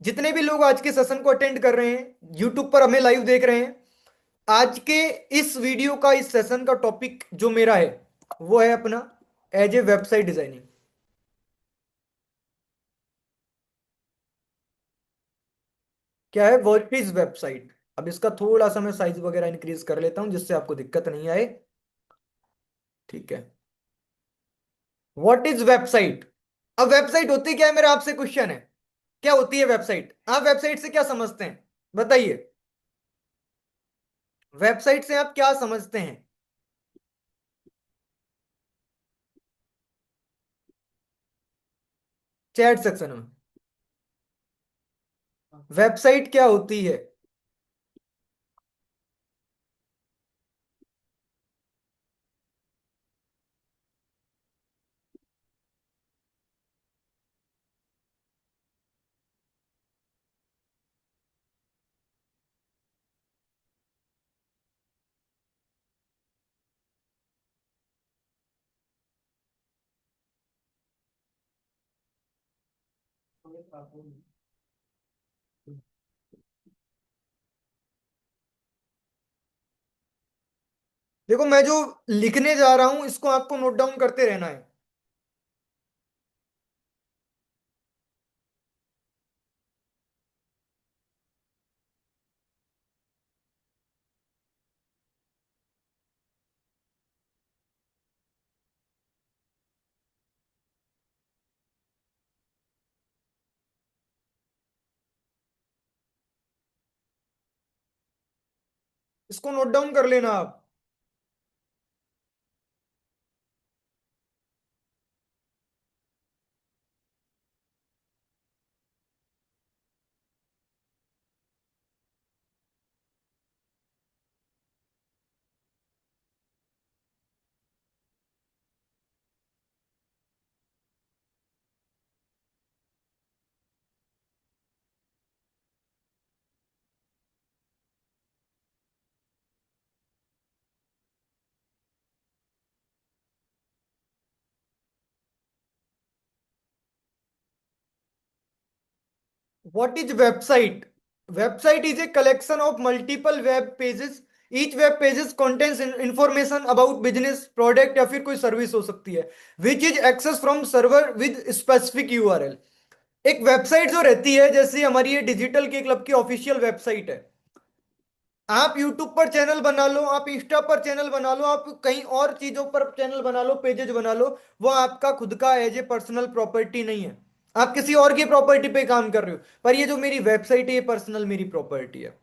जितने भी लोग आज के सेशन को अटेंड कर रहे हैं, यूट्यूब पर हमें लाइव देख रहे हैं, आज के इस वीडियो का, इस सेशन का टॉपिक जो मेरा है वो है अपना एज ए वेबसाइट डिजाइनिंग। क्या है, व्हाट इज वेबसाइट। अब इसका थोड़ा सा मैं साइज वगैरह इंक्रीज कर लेता हूं जिससे आपको दिक्कत नहीं आए। ठीक है। What is website. अब वेबसाइट होती क्या है, मेरा आपसे क्वेश्चन है। क्या होती है वेबसाइट, आप वेबसाइट से क्या समझते हैं, बताइए। वेबसाइट से आप क्या समझते हैं। चैट सेक्शन में। वेबसाइट क्या होती है। देखो, मैं जो लिखने जा रहा हूं इसको आपको नोट डाउन करते रहना है। इसको नोट डाउन कर लेना आप। What is website? Website is a collection of multiple web pages. Each web pages contains information about business, product या फिर कोई सर्विस हो सकती है, which is access from server with specific URL। एक वेबसाइट जो रहती है, जैसे हमारी ये डिजिटल के क्लब की ऑफिशियल वेबसाइट है। आप यूट्यूब पर चैनल बना लो, आप इंस्टा पर चैनल बना लो, आप कहीं और चीजों पर चैनल बना लो, पेजेस बना लो, वो आपका खुद का एज ए पर्सनल प्रॉपर्टी नहीं है। आप किसी और की प्रॉपर्टी पे काम कर रहे हो, पर ये जो मेरी वेबसाइट है ये पर्सनल मेरी प्रॉपर्टी है।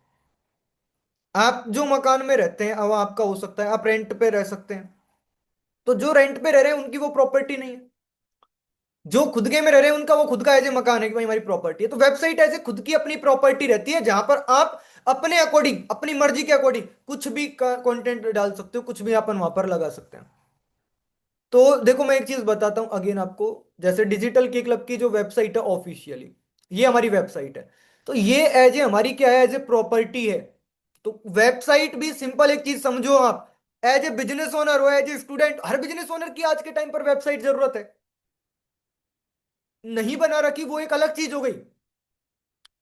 आप जो मकान में रहते हैं अब आपका हो सकता है, आप रेंट पे रह सकते हैं, तो जो रेंट पे रह रहे हैं उनकी वो प्रॉपर्टी नहीं है। जो खुद के में रह रहे हैं उनका वो खुद का एज ए मकान है कि भाई हमारी प्रॉपर्टी है। तो वेबसाइट ऐसे खुद की अपनी प्रॉपर्टी रहती है जहां पर आप अपने अकॉर्डिंग, अपनी मर्जी के अकॉर्डिंग कुछ भी कंटेंट डाल सकते हो, कुछ भी अपन वहां पर लगा सकते हैं। तो देखो, मैं एक चीज बताता हूं अगेन आपको। जैसे डिजिटल की क्लब की जो वेबसाइट है ऑफिशियली, ये हमारी वेबसाइट है। तो ये एज ए हमारी क्या है, एज ए प्रॉपर्टी है। तो वेबसाइट भी सिंपल एक चीज समझो आप, एज ए बिजनेस ओनर हो, एज ए स्टूडेंट, हर बिजनेस ओनर की आज के टाइम पर वेबसाइट जरूरत है। नहीं बना रखी वो एक अलग चीज हो गई,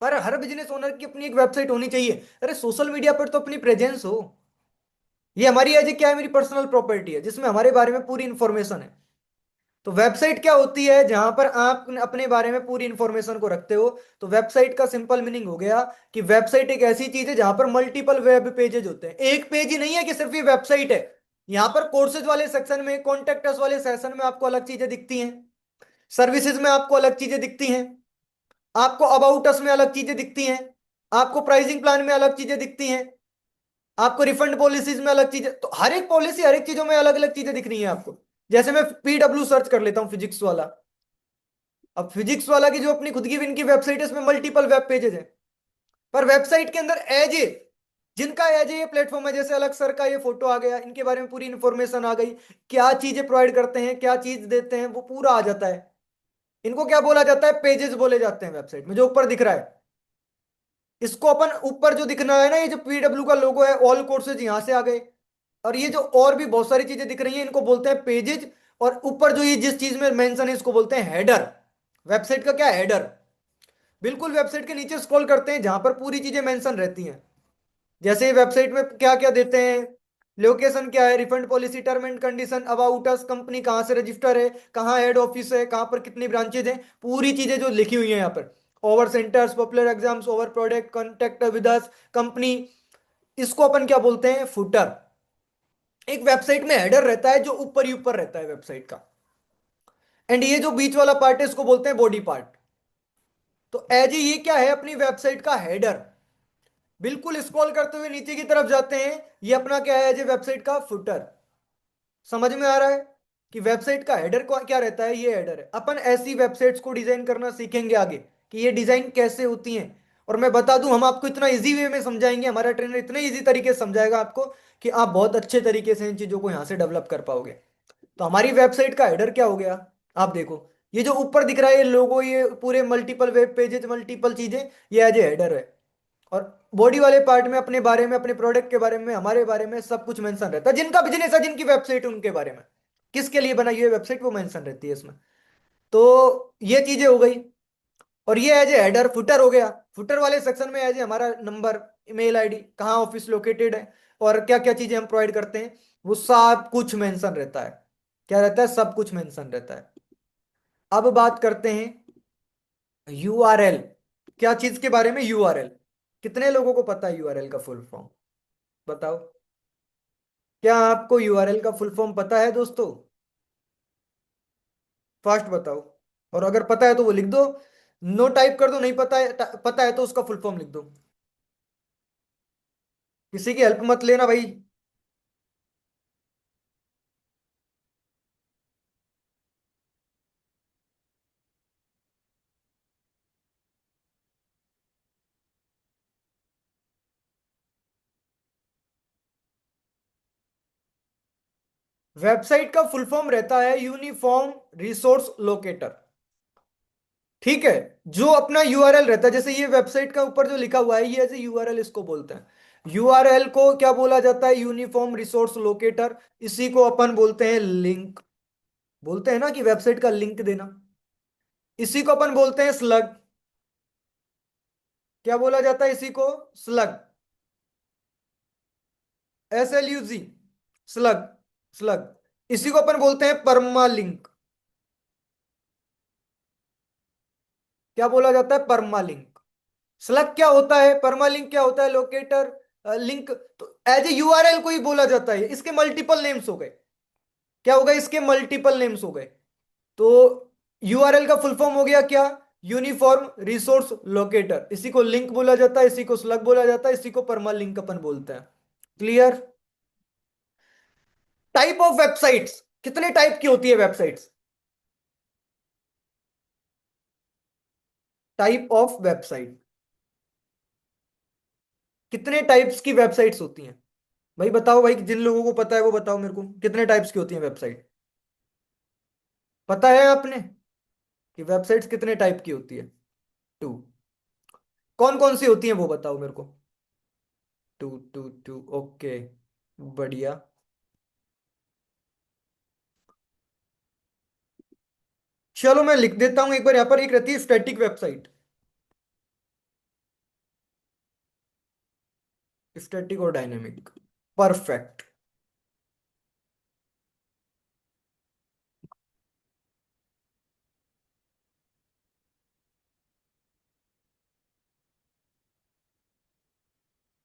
पर हर बिजनेस ओनर की अपनी एक वेबसाइट होनी चाहिए। अरे सोशल मीडिया पर तो अपनी प्रेजेंस हो। ये हमारी एज ए क्या है, मेरी पर्सनल प्रॉपर्टी है जिसमें हमारे बारे में पूरी इंफॉर्मेशन है। तो वेबसाइट क्या होती है, जहां पर आप अपने बारे में पूरी इंफॉर्मेशन को रखते हो। तो वेबसाइट का सिंपल मीनिंग हो गया कि वेबसाइट एक ऐसी चीज है जहां पर मल्टीपल वेब पेजेस होते हैं। एक पेज ही नहीं है कि सिर्फ ये वेबसाइट है। यहां पर कोर्सेज वाले सेक्शन में, कॉन्टेक्ट अस वाले सेक्शन में आपको अलग चीजें दिखती हैं, सर्विसेज में आपको अलग चीजें दिखती हैं, आपको अबाउट अस में अलग चीजें दिखती हैं, आपको प्राइसिंग प्लान में अलग चीजें दिखती हैं, आपको रिफंड पॉलिसीज में अलग चीजें, तो हर एक पॉलिसी, हर एक चीजों में अलग अलग चीजें दिख रही हैं आपको। जैसे मैं पीडब्ल्यू सर्च कर लेता हूं, फिजिक्स वाला। अब फिजिक्स वाला की जो अपनी खुद की इनकी वेबसाइट है, इसमें मल्टीपल वेब पेजेस हैं। पर वेबसाइट के अंदर एज ए, जिनका एज ए ये प्लेटफॉर्म है, जैसे अलग सर का ये फोटो आ गया, इनके बारे में पूरी इंफॉर्मेशन आ गई, क्या चीजें प्रोवाइड करते हैं, क्या चीज देते हैं, वो पूरा आ जाता है। इनको क्या बोला जाता है, पेजेस बोले जाते हैं वेबसाइट में, जो ऊपर दिख रहा है। इसको अपन ऊपर जो दिखना है ना, ये जो पीडब्ल्यू का लोगो है, ऑल कोर्सेज यहां से आ गए। और ये जो और भी बहुत सारी चीजें दिख रही हैं इनको बोलते हैं पेजेज। और ऊपर जो ये जिस चीज में मेंशन है इसको बोलते हैं हेडर। वेबसाइट का क्या है, हेडर। बिल्कुल वेबसाइट के नीचे स्क्रॉल करते हैं जहां पर पूरी चीजें मेंशन रहती हैं। जैसे वेबसाइट में क्या क्या देते हैं, लोकेशन क्या है, refund policy, term and condition, about us, company कहाँ से रजिस्टर है, कहाँ हेड ऑफिस है, कहाँ पर कितनी ब्रांचेज हैं, पूरी चीजें जो लिखी हुई हैं यहाँ पर। Over centres, popular exams, over product, contact with us, company. इसको अपन क्या बोलते हैं, फुटर। एक वेबसाइट में हेडर रहता है जो ऊपर ही ऊपर रहता है वेबसाइट का। एंड ये जो बीच वाला पार्ट है इसको बोलते हैं बॉडी पार्ट। तो एज ये क्या है, अपनी वेबसाइट का हेडर। बिल्कुल स्क्रॉल करते हुए नीचे की तरफ जाते हैं, ये अपना क्या है, एज ए वेबसाइट का फुटर। समझ में आ रहा है कि वेबसाइट का हेडर क्या रहता है, ये हेडर है। अपन ऐसी वेबसाइट्स को डिजाइन करना सीखेंगे आगे कि ये डिजाइन कैसे होती हैं। और मैं बता दूं, हम आपको इतना इजी वे में समझाएंगे, हमारा ट्रेनर इतने इजी तरीके से समझाएगा आपको कि आप बहुत अच्छे तरीके से इन चीजों को यहां से डेवलप कर पाओगे। तो हमारी वेबसाइट का हेडर क्या हो गया, आप देखो। ये जो ऊपर दिख रहा है, ये लोगो, ये पूरे मल्टीपल वेब पेजेस, मल्टीपल चीजें, ये एज ए हेडर है। और बॉडी वाले पार्ट में अपने बारे में, अपने प्रोडक्ट के बारे में, हमारे बारे में सब कुछ मेंशन रहता है। जिनका बिजनेस है, जिनकी वेबसाइट है, उनके बारे में, किसके लिए बनाई हुई वेबसाइट, वो मेंशन रहती है इसमें। तो ये चीजें हो गई। और ये एज ए हेडर फुटर हो गया। फुटर वाले सेक्शन में एज ए हमारा नंबर, ईमेल आईडी, कहाँ ऑफिस लोकेटेड है, और क्या क्या चीजें हम प्रोवाइड करते हैं, वो सब कुछ मेंशन रहता है। क्या रहता है, सब कुछ मेंशन रहता है। अब बात करते हैं यूआरएल। क्या चीज के बारे में, यूआरएल। कितने लोगों को पता है यूआरएल का फुल फॉर्म, बताओ। क्या आपको यूआरएल का फुल फॉर्म पता है दोस्तों? फास्ट बताओ। और अगर पता है तो वो लिख दो। नो टाइप कर दो, नहीं पता है, पता है तो उसका फुल फॉर्म लिख दो। किसी की हेल्प मत लेना भाई। वेबसाइट का फुल फॉर्म रहता है यूनिफॉर्म रिसोर्स लोकेटर। ठीक है। जो अपना यूआरएल रहता है, जैसे ये वेबसाइट का ऊपर जो लिखा हुआ है, ये ऐसे यूआरएल इसको बोलते हैं। यूआरएल को क्या बोला जाता है, यूनिफॉर्म रिसोर्स लोकेटर। इसी को अपन बोलते हैं लिंक। बोलते हैं ना कि वेबसाइट का लिंक देना। इसी को अपन बोलते हैं स्लग। क्या बोला जाता है इसी को, स्लग। SLUG, slug. स्लग। इसी को अपन बोलते हैं परमा लिंक। क्या बोला जाता है, परमा लिंक। स्लग क्या होता है, परमा लिंक क्या होता है, लोकेटर, लिंक। तो एज ए यूआरएल को ही बोला जाता है, इसके मल्टीपल नेम्स हो गए। क्या हो गए, इसके मल्टीपल नेम्स हो गए। तो यूआरएल का फुल फॉर्म हो गया क्या, यूनिफॉर्म रिसोर्स लोकेटर। इसी को लिंक बोला जाता है, इसी को स्लग बोला जाता है, इसी को परमा लिंक अपन बोलते हैं। क्लियर। टाइप ऑफ वेबसाइट्स, कितने टाइप की होती है वेबसाइट्स। टाइप ऑफ वेबसाइट, कितने टाइप्स की वेबसाइट्स होती हैं। भाई बताओ भाई, जिन लोगों को पता है वो बताओ मेरे को, कितने टाइप्स की होती हैं वेबसाइट। पता है आपने कि वेबसाइट्स कितने टाइप की होती है। टू। कौन कौन सी होती हैं वो बताओ मेरे को। टू टू टू, ओके, बढ़िया। चलो मैं लिख देता हूं एक बार, यहां पर एक रहती है स्टैटिक वेबसाइट। स्टैटिक और डायनेमिक, परफेक्ट।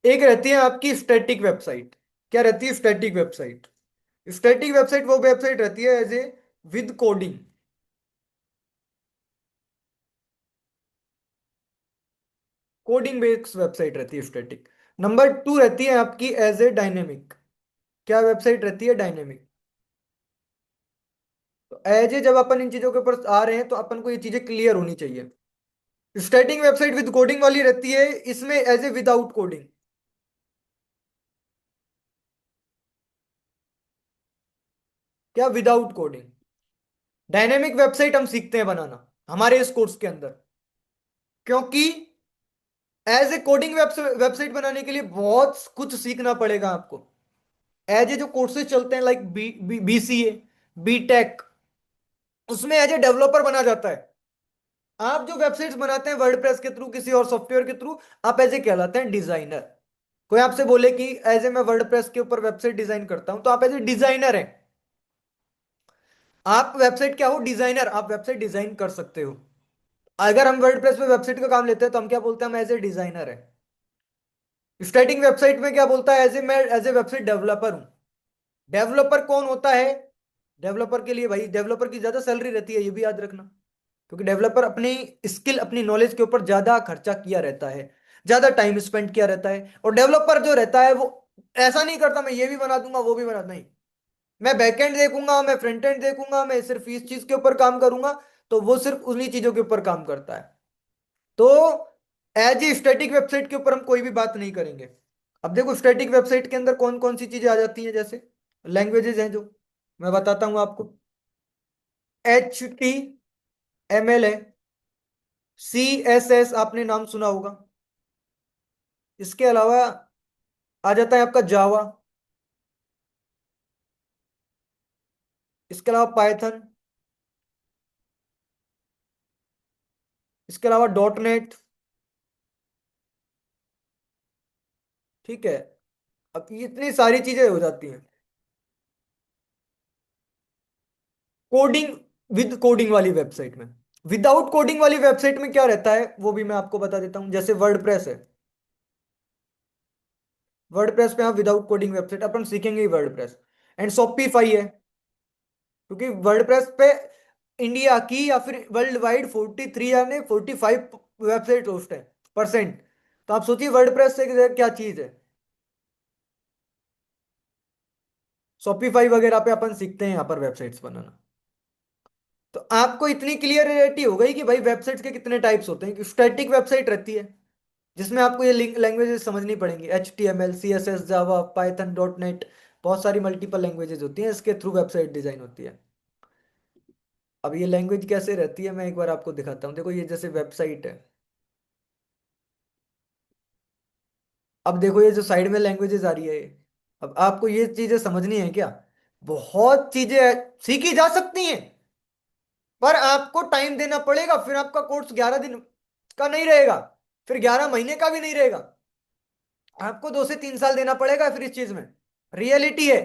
एक रहती है आपकी स्टैटिक वेबसाइट। क्या रहती है स्टैटिक वेबसाइट। स्टैटिक वेबसाइट वो वेबसाइट रहती है as a with coding. Coding based website रहती है स्टैटिक। नंबर टू रहती है आपकी एज ए डायनेमिक। क्या वेबसाइट रहती है, डायनेमिक। तो एज ए जब अपन इन चीजों के ऊपर आ रहे हैं तो अपन को ये चीजें क्लियर होनी चाहिए। स्टैटिक वेबसाइट विद कोडिंग वाली रहती है, इसमें एज ए विदाउट कोडिंग। क्या, विदाउट कोडिंग। डायनेमिक वेबसाइट हम सीखते हैं बनाना हमारे इस कोर्स के अंदर। क्योंकि एज ए कोडिंग वेबसाइट बनाने के लिए बहुत कुछ सीखना पड़ेगा आपको। एज ए जो कोर्सेज चलते हैं लाइक BCA, BTech, उसमें एज ए डेवलपर बना जाता है। आप जो वेबसाइट्स बनाते हैं वर्डप्रेस के थ्रू, किसी और सॉफ्टवेयर के थ्रू, आप ऐसे कहलाते हैं डिजाइनर। कोई आपसे बोले कि एज ए मैं वर्डप्रेस के ऊपर वेबसाइट डिजाइन करता हूं, तो आप एज ए डिजाइनर हैं। आप वेबसाइट क्या हो? डिजाइनर। आप वेबसाइट डिजाइन कर सकते हो। अगर हम वर्डप्रेस पे वेबसाइट का काम लेते हैं तो हम क्या बोलते हैं? हम एज ए डिजाइनर है। स्टैटिक वेबसाइट में क्या बोलता है? एज ए मैं एज ए वेबसाइट डेवलपर हूं। डेवलपर कौन होता है? डेवलपर के लिए भाई, डेवलपर की ज्यादा सैलरी रहती है, ये भी याद रखना। क्योंकि डेवलपर अपनी स्किल, अपनी नॉलेज के ऊपर ज्यादा खर्चा किया रहता है, ज्यादा टाइम स्पेंड किया रहता है। और डेवलपर जो रहता है वो ऐसा नहीं करता मैं ये भी बना दूंगा वो भी बना, नहीं। मैं बैकएंड देखूंगा, मैं फ्रंट एंड देखूंगा, मैं सिर्फ इस चीज के ऊपर काम करूंगा। तो वो सिर्फ उन्हीं चीजों के ऊपर काम करता है। तो एज ए स्टैटिक वेबसाइट के ऊपर हम कोई भी बात नहीं करेंगे। अब देखो स्टैटिक वेबसाइट के अंदर कौन कौन सी चीजें आ जाती हैं, जैसे लैंग्वेजेस हैं जो मैं बताता हूं आपको। HTML है, CSS आपने नाम सुना होगा। इसके अलावा आ जाता है आपका जावा। इसके अलावा पाइथन। इसके अलावा डॉट नेट। ठीक है। अब ये इतनी सारी चीजें हो जाती हैं। कोडिंग, विद कोडिंग वाली वेबसाइट में। विदाउट कोडिंग वाली वेबसाइट में क्या रहता है वो भी मैं आपको बता देता हूं। जैसे वर्डप्रेस है, वर्डप्रेस पे आप विदाउट कोडिंग वेबसाइट अपन सीखेंगे ही वर्डप्रेस। एंड शॉपिफाई है, क्योंकि वर्डप्रेस पे इंडिया की या फिर वर्ल्ड वाइड 43 यानी 45 वेबसाइट होस्ट है, परसेंट। तो आप सोचिए वर्डप्रेस से क्या चीज है। शॉपिफाई वगैरह पे अपन सीखते हैं यहाँ पर वेबसाइट्स बनाना। तो आपको इतनी क्लियरिटी हो गई कि भाई वेबसाइट्स के कितने टाइप्स होते हैं। कि स्टैटिक वेबसाइट रहती है जिसमें आपको ये लैंग्वेजेस समझनी पड़ेंगी, HTML CSS Java Python dot net. बहुत सारी मल्टीपल लैंग्वेजेस होती हैं, इसके थ्रू वेबसाइट डिजाइन होती है। अब ये लैंग्वेज कैसे रहती है मैं एक बार आपको दिखाता हूँ। देखो ये जैसे वेबसाइट है। अब देखो ये जो साइड में लैंग्वेजेस आ रही है ये। अब आपको ये चीजें समझनी है क्या? बहुत चीजें सीखी जा सकती हैं, पर आपको टाइम देना पड़ेगा। फिर आपका कोर्स 11 दिन का नहीं रहेगा, फिर 11 महीने का भी नहीं रहेगा। आपको 2 से 3 साल देना पड़ेगा फिर इस चीज में। रियलिटी है।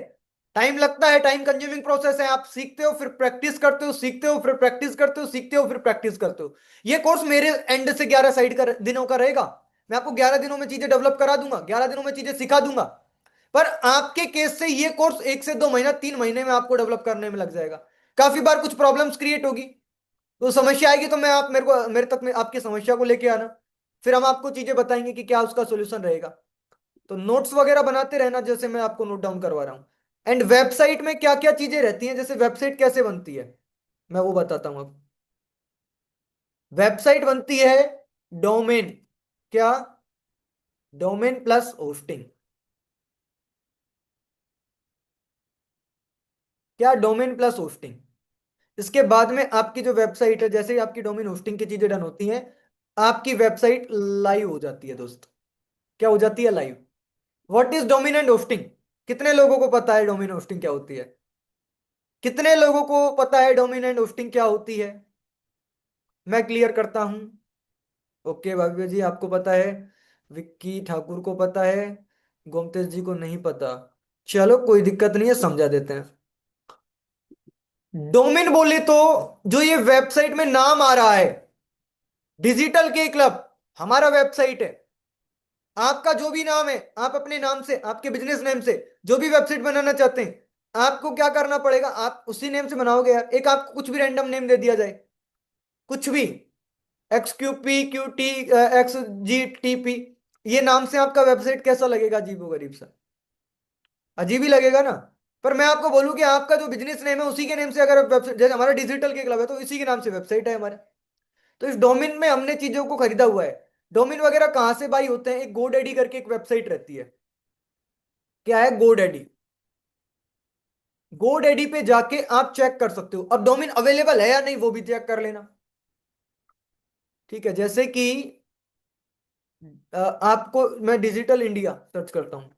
टाइम लगता है, टाइम कंज्यूमिंग प्रोसेस है। आप सीखते हो फिर प्रैक्टिस करते हो, सीखते हो फिर प्रैक्टिस करते हो, सीखते हो फिर प्रैक्टिस करते हो। ये कोर्स मेरे एंड से 11 साइड का दिनों का रहेगा। मैं आपको 11 दिनों में चीजें डेवलप करा दूंगा, 11 दिनों में चीजें सिखा दूंगा। पर आपके केस से ये कोर्स 1 से 2 महीना 3 महीने में आपको डेवलप करने में लग जाएगा। काफी बार कुछ प्रॉब्लम्स क्रिएट होगी, तो समस्या आएगी, तो मैं आप मेरे को मेरे तक में आपकी समस्या को लेके आना। फिर हम आपको चीजें बताएंगे कि क्या उसका सोल्यूशन रहेगा। तो नोट्स वगैरह बनाते रहना, जैसे मैं आपको नोट डाउन करवा रहा हूँ। एंड वेबसाइट में क्या क्या चीजें रहती हैं, जैसे वेबसाइट कैसे बनती है मैं वो बताता हूँ अब। वेबसाइट बनती है डोमेन। क्या? Domain plus hosting. क्या? Domain plus hosting. इसके बाद में आपकी जो वेबसाइट है, जैसे ही आपकी डोमेन होस्टिंग की चीजें डन होती हैं, आपकी वेबसाइट लाइव हो जाती है दोस्त। क्या हो जाती है? Live. What is domain and hosting? कितने लोगों को पता है डोमेन होस्टिंग क्या होती है? कितने लोगों को पता है डोमेन एंड होस्टिंग क्या होती है? मैं क्लियर करता हूं। ओके भव्य जी आपको पता है, विक्की ठाकुर को पता है, गोमतेज जी को नहीं पता। चलो कोई दिक्कत नहीं है, समझा देते हैं। डोमेन बोले तो जो ये वेबसाइट में नाम आ रहा है, डिजिटल के क्लब हमारा वेबसाइट है। आपका जो भी नाम है, आप अपने नाम से, आपके बिजनेस नेम से जो भी वेबसाइट बनाना चाहते हैं, आपको क्या करना पड़ेगा? आप उसी नेम से बनाओगे यार। एक आपको कुछ भी रैंडम नेम दे दिया जाए, कुछ भी, XQPQT XGTP, ये नाम से आपका वेबसाइट कैसा लगेगा? अजीबो गरीब सा, अजीब ही लगेगा ना। पर मैं आपको बोलूं कि आपका जो बिजनेस नेम है उसी के नेम से अगर वेबसाइट, जैसे हमारा डिजिटल के क्लब है तो इसी के नाम से वेबसाइट है हमारा। तो इस डोमेन में हमने चीजों को खरीदा हुआ है। डोमेन वगैरह कहाँ से बाई होते हैं? एक गोडैडी करके एक वेबसाइट रहती है। क्या है गोडैडी? गोडैडी पे जाके आप चेक कर सकते हो अब डोमेन अवेलेबल है या नहीं, वो भी चेक कर लेना। ठीक है, जैसे कि आपको मैं डिजिटल इंडिया सर्च करता हूं।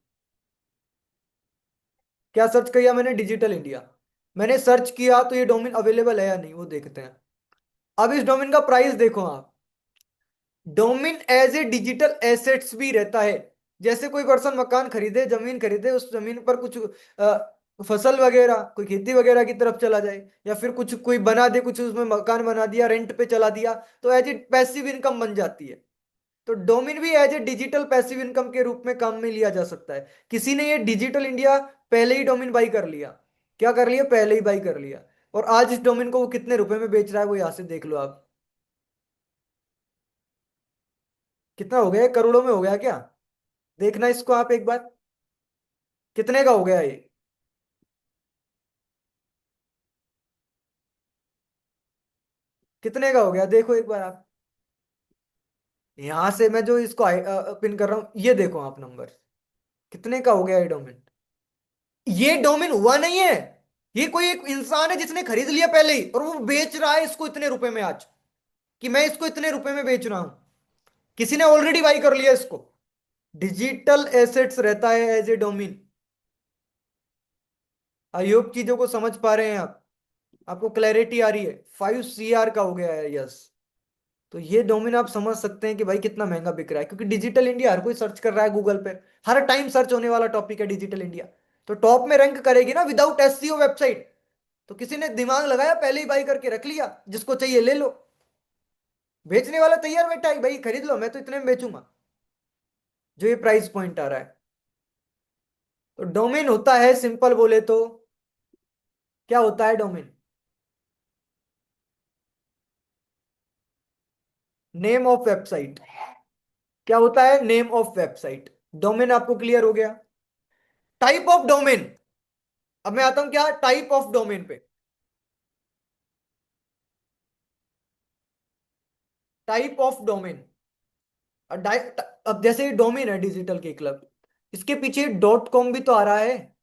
क्या सर्च किया मैंने? Digital India. मैंने सर्च किया तो ये डोमेन अवेलेबल है या नहीं वो देखते हैं। अब इस डोमेन का प्राइस देखो आप। Domain as a digital assets भी रहता है। जैसे कोई पर्सन मकान खरीदे, जमीन खरीदे, उस जमीन पर कुछ फसल वगैरह, कोई खेती वगैरह की तरफ चला जाए, या फिर कुछ कोई बना दे, कुछ उसमें मकान बना दिया, रेंट पे चला दिया, तो एज ए पैसिव इनकम बन जाती है। तो डोमेन भी as a digital passive income के रूप में काम में लिया जा सकता है। किसी ने ये डिजिटल इंडिया पहले ही डोमेन बाई कर लिया। क्या कर लिया? पहले ही बाई कर लिया। और आज इस डोमेन को वो कितने रुपए में बेच रहा है, वो यहां से देख लो आप। कितना हो गया? करोड़ों में हो गया क्या? देखना इसको आप एक बार। कितने का हो गया ये? कितने का हो गया देखो एक बार आप। यहां से मैं जो इसको पिन कर रहा हूं, ये देखो आप नंबर। कितने का हो गया ये डोमेन? ये डोमेन हुआ नहीं है। ये कोई एक इंसान है जिसने खरीद लिया पहले ही, और वो बेच रहा है इसको इतने रुपए में आज, कि मैं इसको इतने रुपए में बेच रहा हूं। किसी ने ऑलरेडी बाई कर लिया इसको। डिजिटल एसेट्स रहता है as a domain. I hope चीजों को समझ पा रहे हैं आप। आपको क्लैरिटी आ रही है? 5 CR का हो गया है, यस। तो ये डोमेन आप समझ सकते हैं कि भाई कितना महंगा बिक रहा है, क्योंकि डिजिटल इंडिया हर कोई सर्च कर रहा है गूगल पे। हर टाइम सर्च होने वाला टॉपिक है डिजिटल इंडिया। तो टॉप में रैंक करेगी ना विदाउट एससीओ वेबसाइट। तो किसी ने दिमाग लगाया, पहले ही बाई करके रख लिया, जिसको चाहिए ले लो। बेचने वाला तैयार बैठा है, भाई खरीद लो, मैं तो इतने में बेचूंगा, जो ये प्राइस पॉइंट आ रहा है। तो डोमेन होता है, सिंपल बोले तो क्या होता है डोमेन? Name of website. क्या होता है? Name of website. डोमेन आपको क्लियर हो गया। Type of domain. अब मैं आता हूं क्या टाइप ऑफ डोमेन पे। Type of domain. अब जैसे डोमेन है डिजिटल के क्लब, इसके पीछे डॉट कॉम भी तो आ रहा है।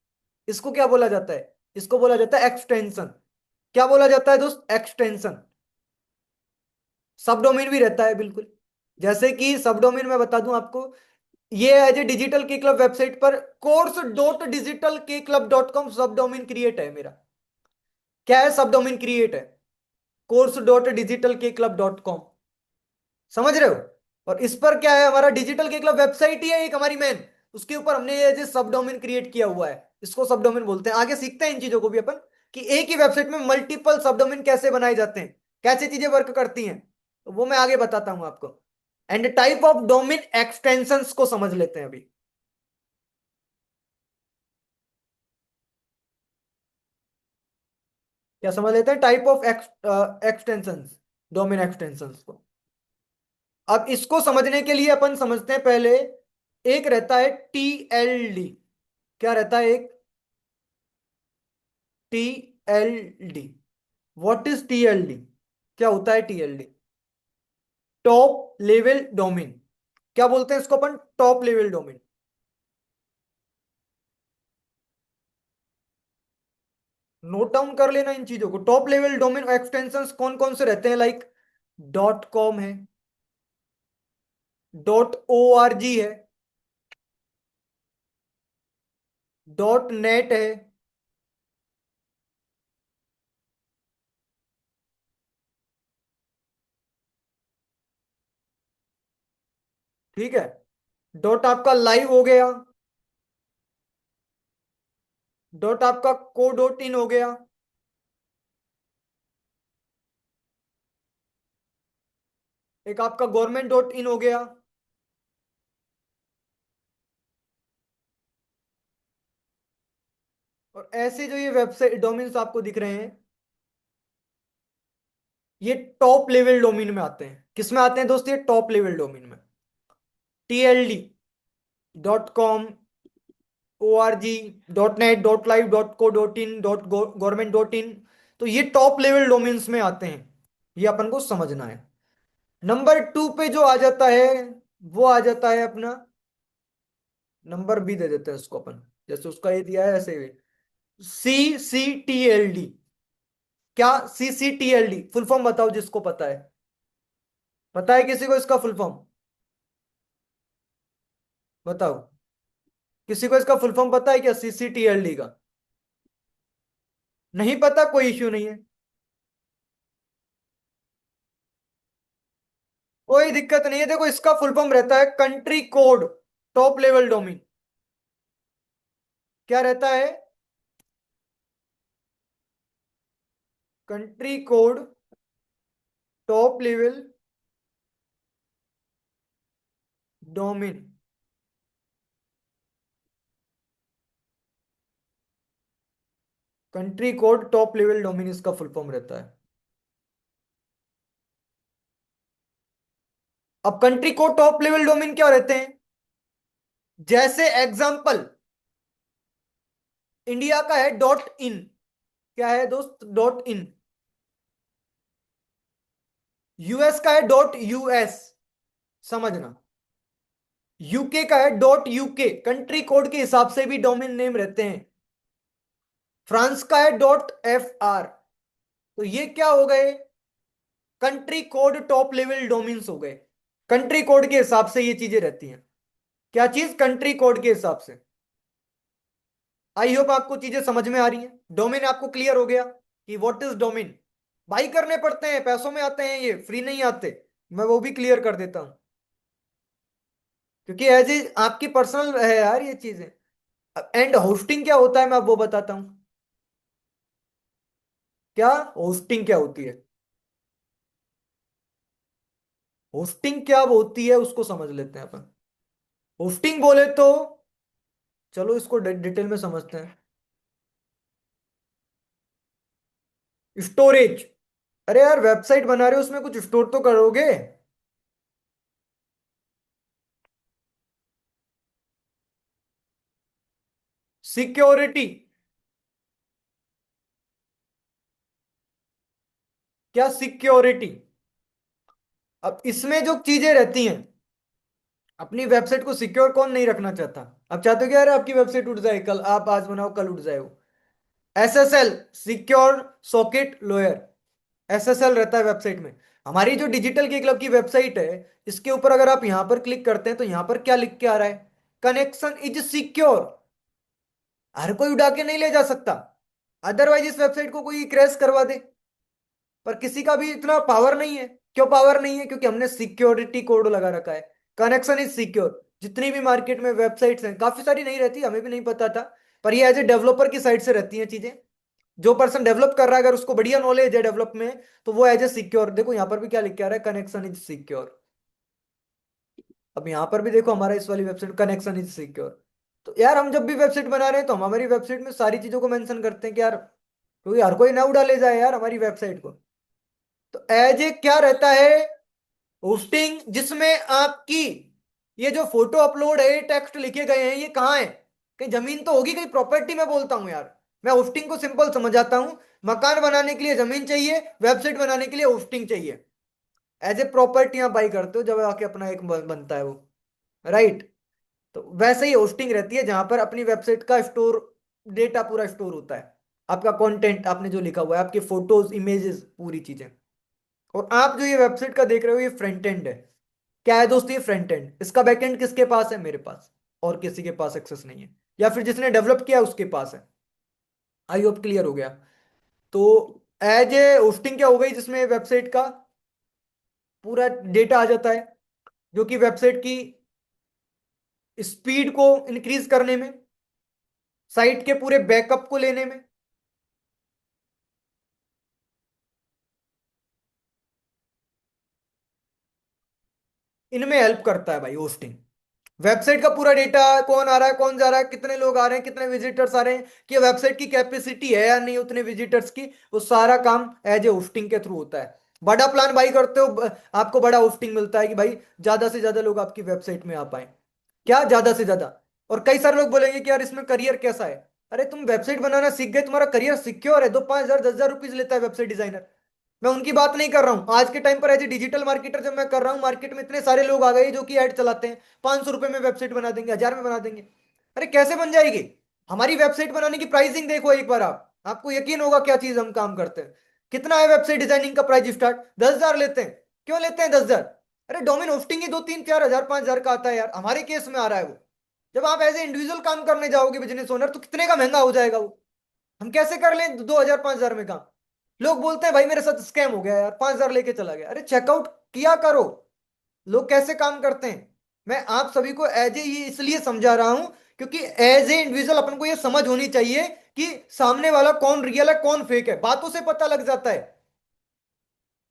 इसको क्या बोला जाता है? इसको बोला जाता है एक्सटेंशन। क्या बोला जाता है दोस्त? एक्सटेंशन। सब डोमेन भी रहता है बिल्कुल। जैसे कि सब डोमेन मैं बता दूं आपको, ये एज ए डिजिटल के क्लब वेबसाइट पर course.digitalkclub.com सब डोमेन क्रिएट है मेरा। क्या है? सब डोमेन क्रिएट है। course.digitalkclub.com। समझ रहे हो? और इस पर क्या है, हमारा डिजिटल के क्लब वेबसाइट ही है एक हमारी मेन। उसके ऊपर हमने ये सब डोमेन क्रिएट किया हुआ है, इसको सब डोमेन बोलते हैं। आगे सीखते हैं इन चीजों को भी अपन, कि एक ही वेबसाइट में मल्टीपल सब डोमेन कैसे बनाए जाते हैं, कैसे चीजें वर्क करती हैं। तो वो मैं आगे बताता हूं आपको। And type of domain extensions को समझ लेते हैं अभी। क्या समझ लेते हैं? Type of extensions, domain extensions को। अब इसको समझने के लिए अपन समझते हैं पहले। एक रहता है टीएलडी। क्या रहता है? एक टीएलडी। What is TLD? क्या होता है टीएलडी? Top level domain. क्या बोलते हैं इसको अपन? Top level domain. Note down कर लेना इन चीजों को। टॉप लेवल डोमेन एक्सटेंशंस कौन कौन से रहते हैं? लाइक डॉट कॉम है, डॉट ORG है, डॉट नेट है। ठीक है। डॉट आपका लाइव हो गया। डॉट आपका co.in हो गया। एक आपका government.in हो गया। और ऐसे जो ये वेबसाइट डोमेन्स आपको दिख रहे हैं, ये टॉप लेवल डोमेन में आते हैं। किस में आते हैं दोस्त? ये टॉप लेवल डोमेन में। TLD, .com, ORG, .net, .live, .co.in, .government.in। तो ये टॉप लेवल डोमेन्स में आते हैं। ये अपन को समझना है। नंबर 2 पे जो आ जाता है, वो आ जाता है अपना, नंबर भी दे देते हैं उसको अपन, जैसे उसका ये दिया है ऐसे ही। CCTLD। क्या CCTLD फुल फॉर्म बताओ जिसको पता है। पता है किसी को इसका फुल फॉर्म? बताओ। किसी को इसका फुल फॉर्म पता है क्या? CCTLD का? नहीं पता? कोई इश्यू नहीं है। कोई दिक्कत नहीं है, देखो इसका फुल फॉर्म रहता है country code top level domain. क्या रहता है? Country code top level domain. Country code top level domain इसका फुल फॉर्म रहता है। अब country code top level domain क्या रहते हैं? जैसे एग्जांपल, इंडिया का है डॉट इन। क्या है दोस्त? Dot in. यूएस का है डॉट यूएस। समझना। यूके का है डॉट यूके। कंट्री कोड के हिसाब से भी डोमेन नेम रहते हैं। फ्रांस का है डॉट एफ आर। तो ये क्या हो गए? Country code top level domains हो गए। कंट्री कोड के हिसाब से ये चीजें रहती हैं। क्या चीज? कंट्री कोड के हिसाब से। आई होप आपको चीजें समझ में आ रही हैं। डोमेन आपको क्लियर हो गया कि व्हाट इज डोमेन। बाई करने पड़ते हैं, पैसों में आते हैं, ये फ्री नहीं आते। मैं वो भी क्लियर कर देता हूं, क्योंकि एज ए आपकी पर्सनल है यार ये चीजें। एंड होस्टिंग क्या होता है मैं अब वो बताता हूं। क्या होस्टिंग क्या होती है? होस्टिंग क्या होती है उसको समझ लेते हैं अपन। होस्टिंग बोले तो चलो इसको डिटेल में समझते हैं। स्टोरेज। अरे यार वेबसाइट बना रहे हो, उसमें कुछ स्टोर तो करोगे। सिक्योरिटी। क्या सिक्योरिटी? अब इसमें जो चीजें रहती हैं, अपनी वेबसाइट को सिक्योर कौन नहीं रखना चाहता? अब चाहते हो कि यार आपकी वेबसाइट उठ जाए, कल आप आज बनाओ कल उठ जाए वो। SSL, secure socket lower. SSL रहता है वेबसाइट में। हमारी जो डिजिटल की क्लब की वेबसाइट है, इसके ऊपर अगर आप यहां पर क्लिक करते हैं तो यहां पर क्या लिख के आ रहा है? Connection is secure. हर कोई उड़ा के नहीं ले जा सकता, अदरवाइज इस वेबसाइट को कोई क्रैश करवा दे। पर किसी का भी इतना पावर नहीं है। क्यों पावर नहीं है? क्योंकि हमने सिक्योरिटी कोड लगा रखा है। Connection is secure. जितनी भी मार्केट में वेबसाइट्स हैं, काफी सारी नहीं रहती, हमें भी नहीं पता था, पर ये एज ए डेवलपर की साइड से रहती हैं चीजें। जो पर्सन डेवलप कर रहा है, अगर उसको बढ़िया नॉलेज है डेवलप में, तो वो एज ए सिक्योर। देखो यहां पर भी क्या लिख के आ रहा है? Connection is secure. अब यहां पर भी देखो हमारा इस वाली वेबसाइट कनेक्शन इज सिक्योर। तो यार हम जब भी वेबसाइट बना रहे हैं तो हम हमारी वेबसाइट में सारी चीजों को मेंशन करते हैं कि यार, क्योंकि हर कोई ना उड़ा ले जाए यार हमारी वेबसाइट को। तो एज ए क्या रहता है? होस्टिंग, जिसमें आपकी ये जो फोटो अपलोड है, टेक्स्ट लिखे गए हैं, ये कहाँ है? कहीं जमीन तो होगी, कहीं प्रॉपर्टी में बोलता हूँ यार। मैं होस्टिंग को सिंपल समझाता हूँ। मकान बनाने के लिए जमीन चाहिए, वेबसाइट बनाने के लिए होस्टिंग चाहिए। एज ए प्रॉपर्टी आप बाई करते हो जब आके अपना एक बनता है वो, राइट। तो वैसे ही होस्टिंग रहती है जहां पर अपनी वेबसाइट का स्टोर, डेटा पूरा स्टोर होता है। आपका कंटेंट, आपने जो लिखा हुआ है, आपके फोटोज, इमेजेस, पूरी चीजें। और आप जो ये वेबसाइट का देख रहे हो, ये फ्रंट एंड है। क्या है दोस्तों? ये फ्रंट एंड। इसका बैक एंड किसके पास है? मेरे पास। और किसी के पास एक्सेस नहीं है, या फिर जिसने डेवलप किया उसके पास है। आई होप क्लियर हो गया। तो एज ए होस्टिंग क्या हो गई, जिसमें वेबसाइट का पूरा डेटा आ जाता है, जो कि वेबसाइट की स्पीड को इंक्रीज करने में, साइट के पूरे बैकअप को लेने में। इनमें हेल्प करता है भाई होस्टिंग। वेबसाइट का पूरा डेटा, कौन आ रहा है, कौन जा रहा है, कितने लोग आ रहे हैं, कितने विजिटर्स आ रहे हैं, कि वेबसाइट की कैपेसिटी है या नहीं उतने विजिटर्स की, वो सारा काम एज ए होस्टिंग के थ्रू होता है। बड़ा प्लान बाई करते हो, आपको बड़ा होस्टिंग मिलता है कि भाई ज्यादा से ज्यादा लोग आपकी वेबसाइट में आ पाए। क्या ज्यादा से ज्यादा? और कई सारे लोग बोलेंगे कि यार इसमें करियर कैसा है। अरे तुम वेबसाइट बनाना सीख गए, तुम्हारा करियर सिक्योर है। दो 5,000 10,000 रुपीज लेता है वेबसाइट डिजाइनर। मैं उनकी बात नहीं कर रहा हूं। आज के टाइम पर एज ए डिजिटल मार्केटर जब मैं कर रहा हूं, मार्केट में इतने सारे लोग आ गए जो कि ऐड चलाते हैं। 500 रुपए में वेबसाइट बना देंगे, 1,000 में बना देंगे। अरे कैसे बन जाएगी? हमारी वेबसाइट बनाने की प्राइसिंग देखो एक बार आप, आपको यकीन होगा क्या चीज हम काम करते हैं। कितना है वेबसाइट डिजाइनिंग का प्राइस स्टार्ट? 10,000 लेते हैं। क्यों लेते हैं 10,000? अरे डोमेन होस्टिंग ही 2 3 4 हजार 5,000 का आता है यार, हमारे केस में आ रहा है वो। जब आप एज ए इंडिविजुअल काम करने जाओगे बिजनेस ओनर, तो कितने का महंगा हो जाएगा वो। हम कैसे कर लें 2,000 5,000 में काम? लोग बोलते हैं भाई मेरे साथ स्कैम हो गया यार, 5,000 लेके चला गया। अरे चेकआउट किया करो। लोग कैसे काम करते हैं। मैं आप सभी को एज ए ये इसलिए समझा रहा हूं क्योंकि एज ए इंडिविजुअल अपन को ये समझ होनी चाहिए कि सामने वाला कौन रियल है कौन फेक है। बातों से पता लग जाता है,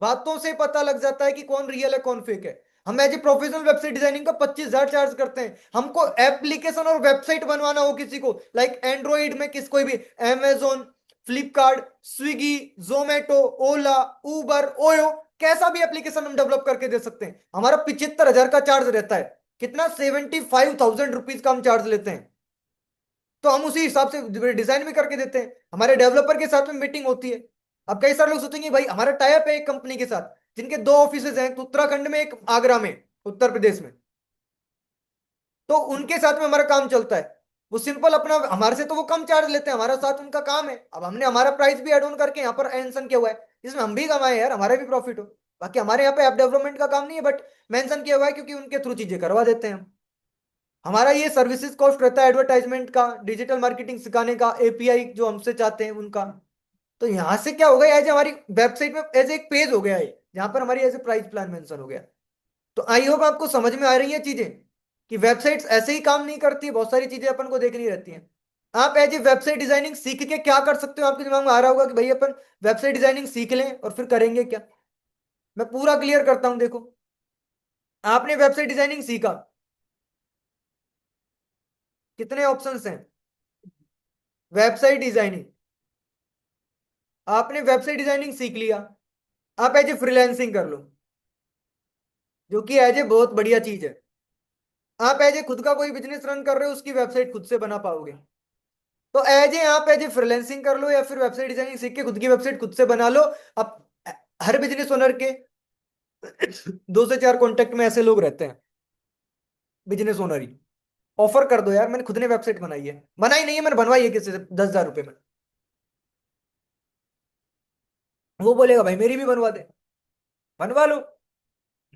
बातों से पता लग जाता है कि कौन रियल है कौन फेक है। हम as a professional website designing का 25,000 चार्ज करते हैं। हमको एप्लीकेशन और वेबसाइट बनवाना हो किसी को, लाइक एंड्रॉइड में किस कोई भी, amazon, फ्लिपकार्ट, स्विगी, जोमेटो, ओला, उबर, ओयो, कैसा भी एप्लीकेशन हम डेवलप करके दे सकते हैं। हमारा 75,000 का चार्ज रहता है। कितना, 75,000 रुपीज का हम चार्ज लेते हैं। तो हम उसी हिसाब से डिजाइन भी करके देते हैं। हमारे डेवलपर के साथ में मीटिंग होती है। अब कई सारे लोग सोचेंगे भाई हमारा टाई अप है एक कंपनी के साथ जिनके दो ऑफिसेज हैं, एक उत्तराखंड में एक आगरा में, उत्तर प्रदेश में। तो उनके साथ में हमारा काम चलता है। वो सिंपल अपना, हमारे से तो वो कम चार्ज लेते हैं, हमारा साथ उनका काम है। अब हमने हमारा प्राइस भी एड ऑन करके यहाँ पर मेंशन किया हुआ है, जिसमें हम भी कमाए यार, हमारा भी प्रॉफिट हो। बाकी हमारे यहाँ पे ऐप डेवलपमेंट का काम नहीं है, बट मेंशन किया हुआ है क्योंकि उनके थ्रू चीजें करवा देते हैं हम। हमारा ये सर्विसेज कॉस्ट रहता है एडवर्टाइजमेंट का, डिजिटल मार्केटिंग सिखाने का, एपीआई जो हमसे चाहते हैं उनका। तो यहाँ से क्या हो गया, एज हमारी वेबसाइट में एज एक पेज हो गया है जहां पर हमारी as a price plan mention हो गया। तो आई होप आपको समझ में आ रही है चीजें कि वेबसाइट्स ऐसे ही काम नहीं करती, बहुत सारी चीजें अपन को देखनी रहती हैं। आप एज ए वेबसाइट डिजाइनिंग सीख के क्या कर सकते हो, आपके दिमाग में आ रहा होगा कि भाई अपन वेबसाइट डिजाइनिंग सीख लें और फिर करेंगे क्या। मैं पूरा क्लियर करता हूं, देखो। आपने वेबसाइट डिजाइनिंग सीखा, कितने ऑप्शंस हैं। वेबसाइट डिजाइनिंग, आपने वेबसाइट डिजाइनिंग सीख लिया, आप एज ए फ्रीलैंसिंग कर लो, जो कि एज ए बहुत बढ़िया चीज है। आप एज ए खुद का कोई बिजनेस रन कर रहे हो, उसकी वेबसाइट खुद से बना पाओगे। तो एज ए आप एज ए फ्रीलैंसिंग कर लो या फिर वेबसाइट डिजाइनिंग सीख के खुद की वेबसाइट खुद से बना लो। अब हर बिजनेस ओनर के 2 से 4 कॉन्टेक्ट में ऐसे लोग रहते हैं, बिजनेस ओनर ही। ऑफर कर दो यार, मैंने खुद ने वेबसाइट बनाई है, बनाई नहीं है मैंने, बनवाई है किसी से 10,000 रुपए में। वो बोलेगा भाई मेरी भी बनवा दे, बनवा लो।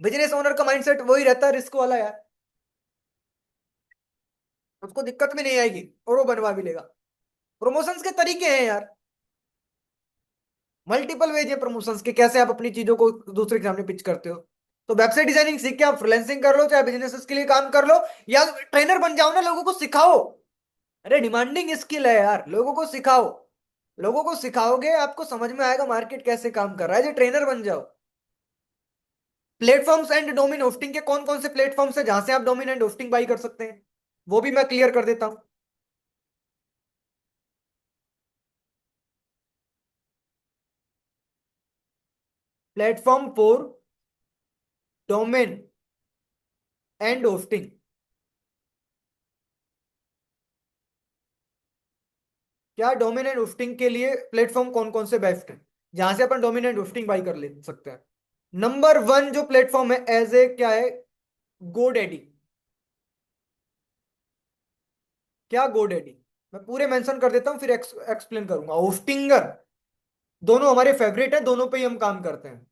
बिजनेस ओनर का माइंडसेट वही रहता है, रिस्क वाला यार। उसको दिक्कत भी नहीं आएगी और वो बनवा भी लेगा। प्रमोशंस के तरीके हैं यार, मल्टीपल वेज है प्रमोशंस के, कैसे आप अपनी चीजों को दूसरे के सामने पिच करते हो। तो वेबसाइट डिजाइनिंग सीख के आप फ्रीलांसिंग कर लो, चाहे बिजनेसेस के लिए काम कर लो, या ट्रेनर बन जाओ ना, लोगों को सिखाओ। अरे डिमांडिंग स्किल है यार, लोगों को सिखाओ। लोगों को सिखाओगे आपको समझ में आएगा मार्केट कैसे काम कर रहा है, जो ट्रेनर बन जाओ। प्लेटफॉर्म्स एंड डोमेन होस्टिंग के कौन कौन से प्लेटफॉर्म्स है जहां से आप डोमेन एंड होस्टिंग बाई कर सकते हैं, वो भी मैं क्लियर कर देता हूं। Platform for domain and hosting, क्या डोमेन एंड होस्टिंग के लिए प्लेटफॉर्म कौन कौन से बेस्ट है जहां से अपन डोमेन एंड होस्टिंग बाई कर ले सकते हैं। नंबर 1 जो प्लेटफॉर्म है एज ए क्या है, गोडैडी। क्या गोडैडी, मैं पूरे मेंशन कर देता हूं फिर एक्सप्लेन करूंगा। होस्टिंगर, दोनों हमारे फेवरेट है, दोनों पे ही हम काम करते हैं।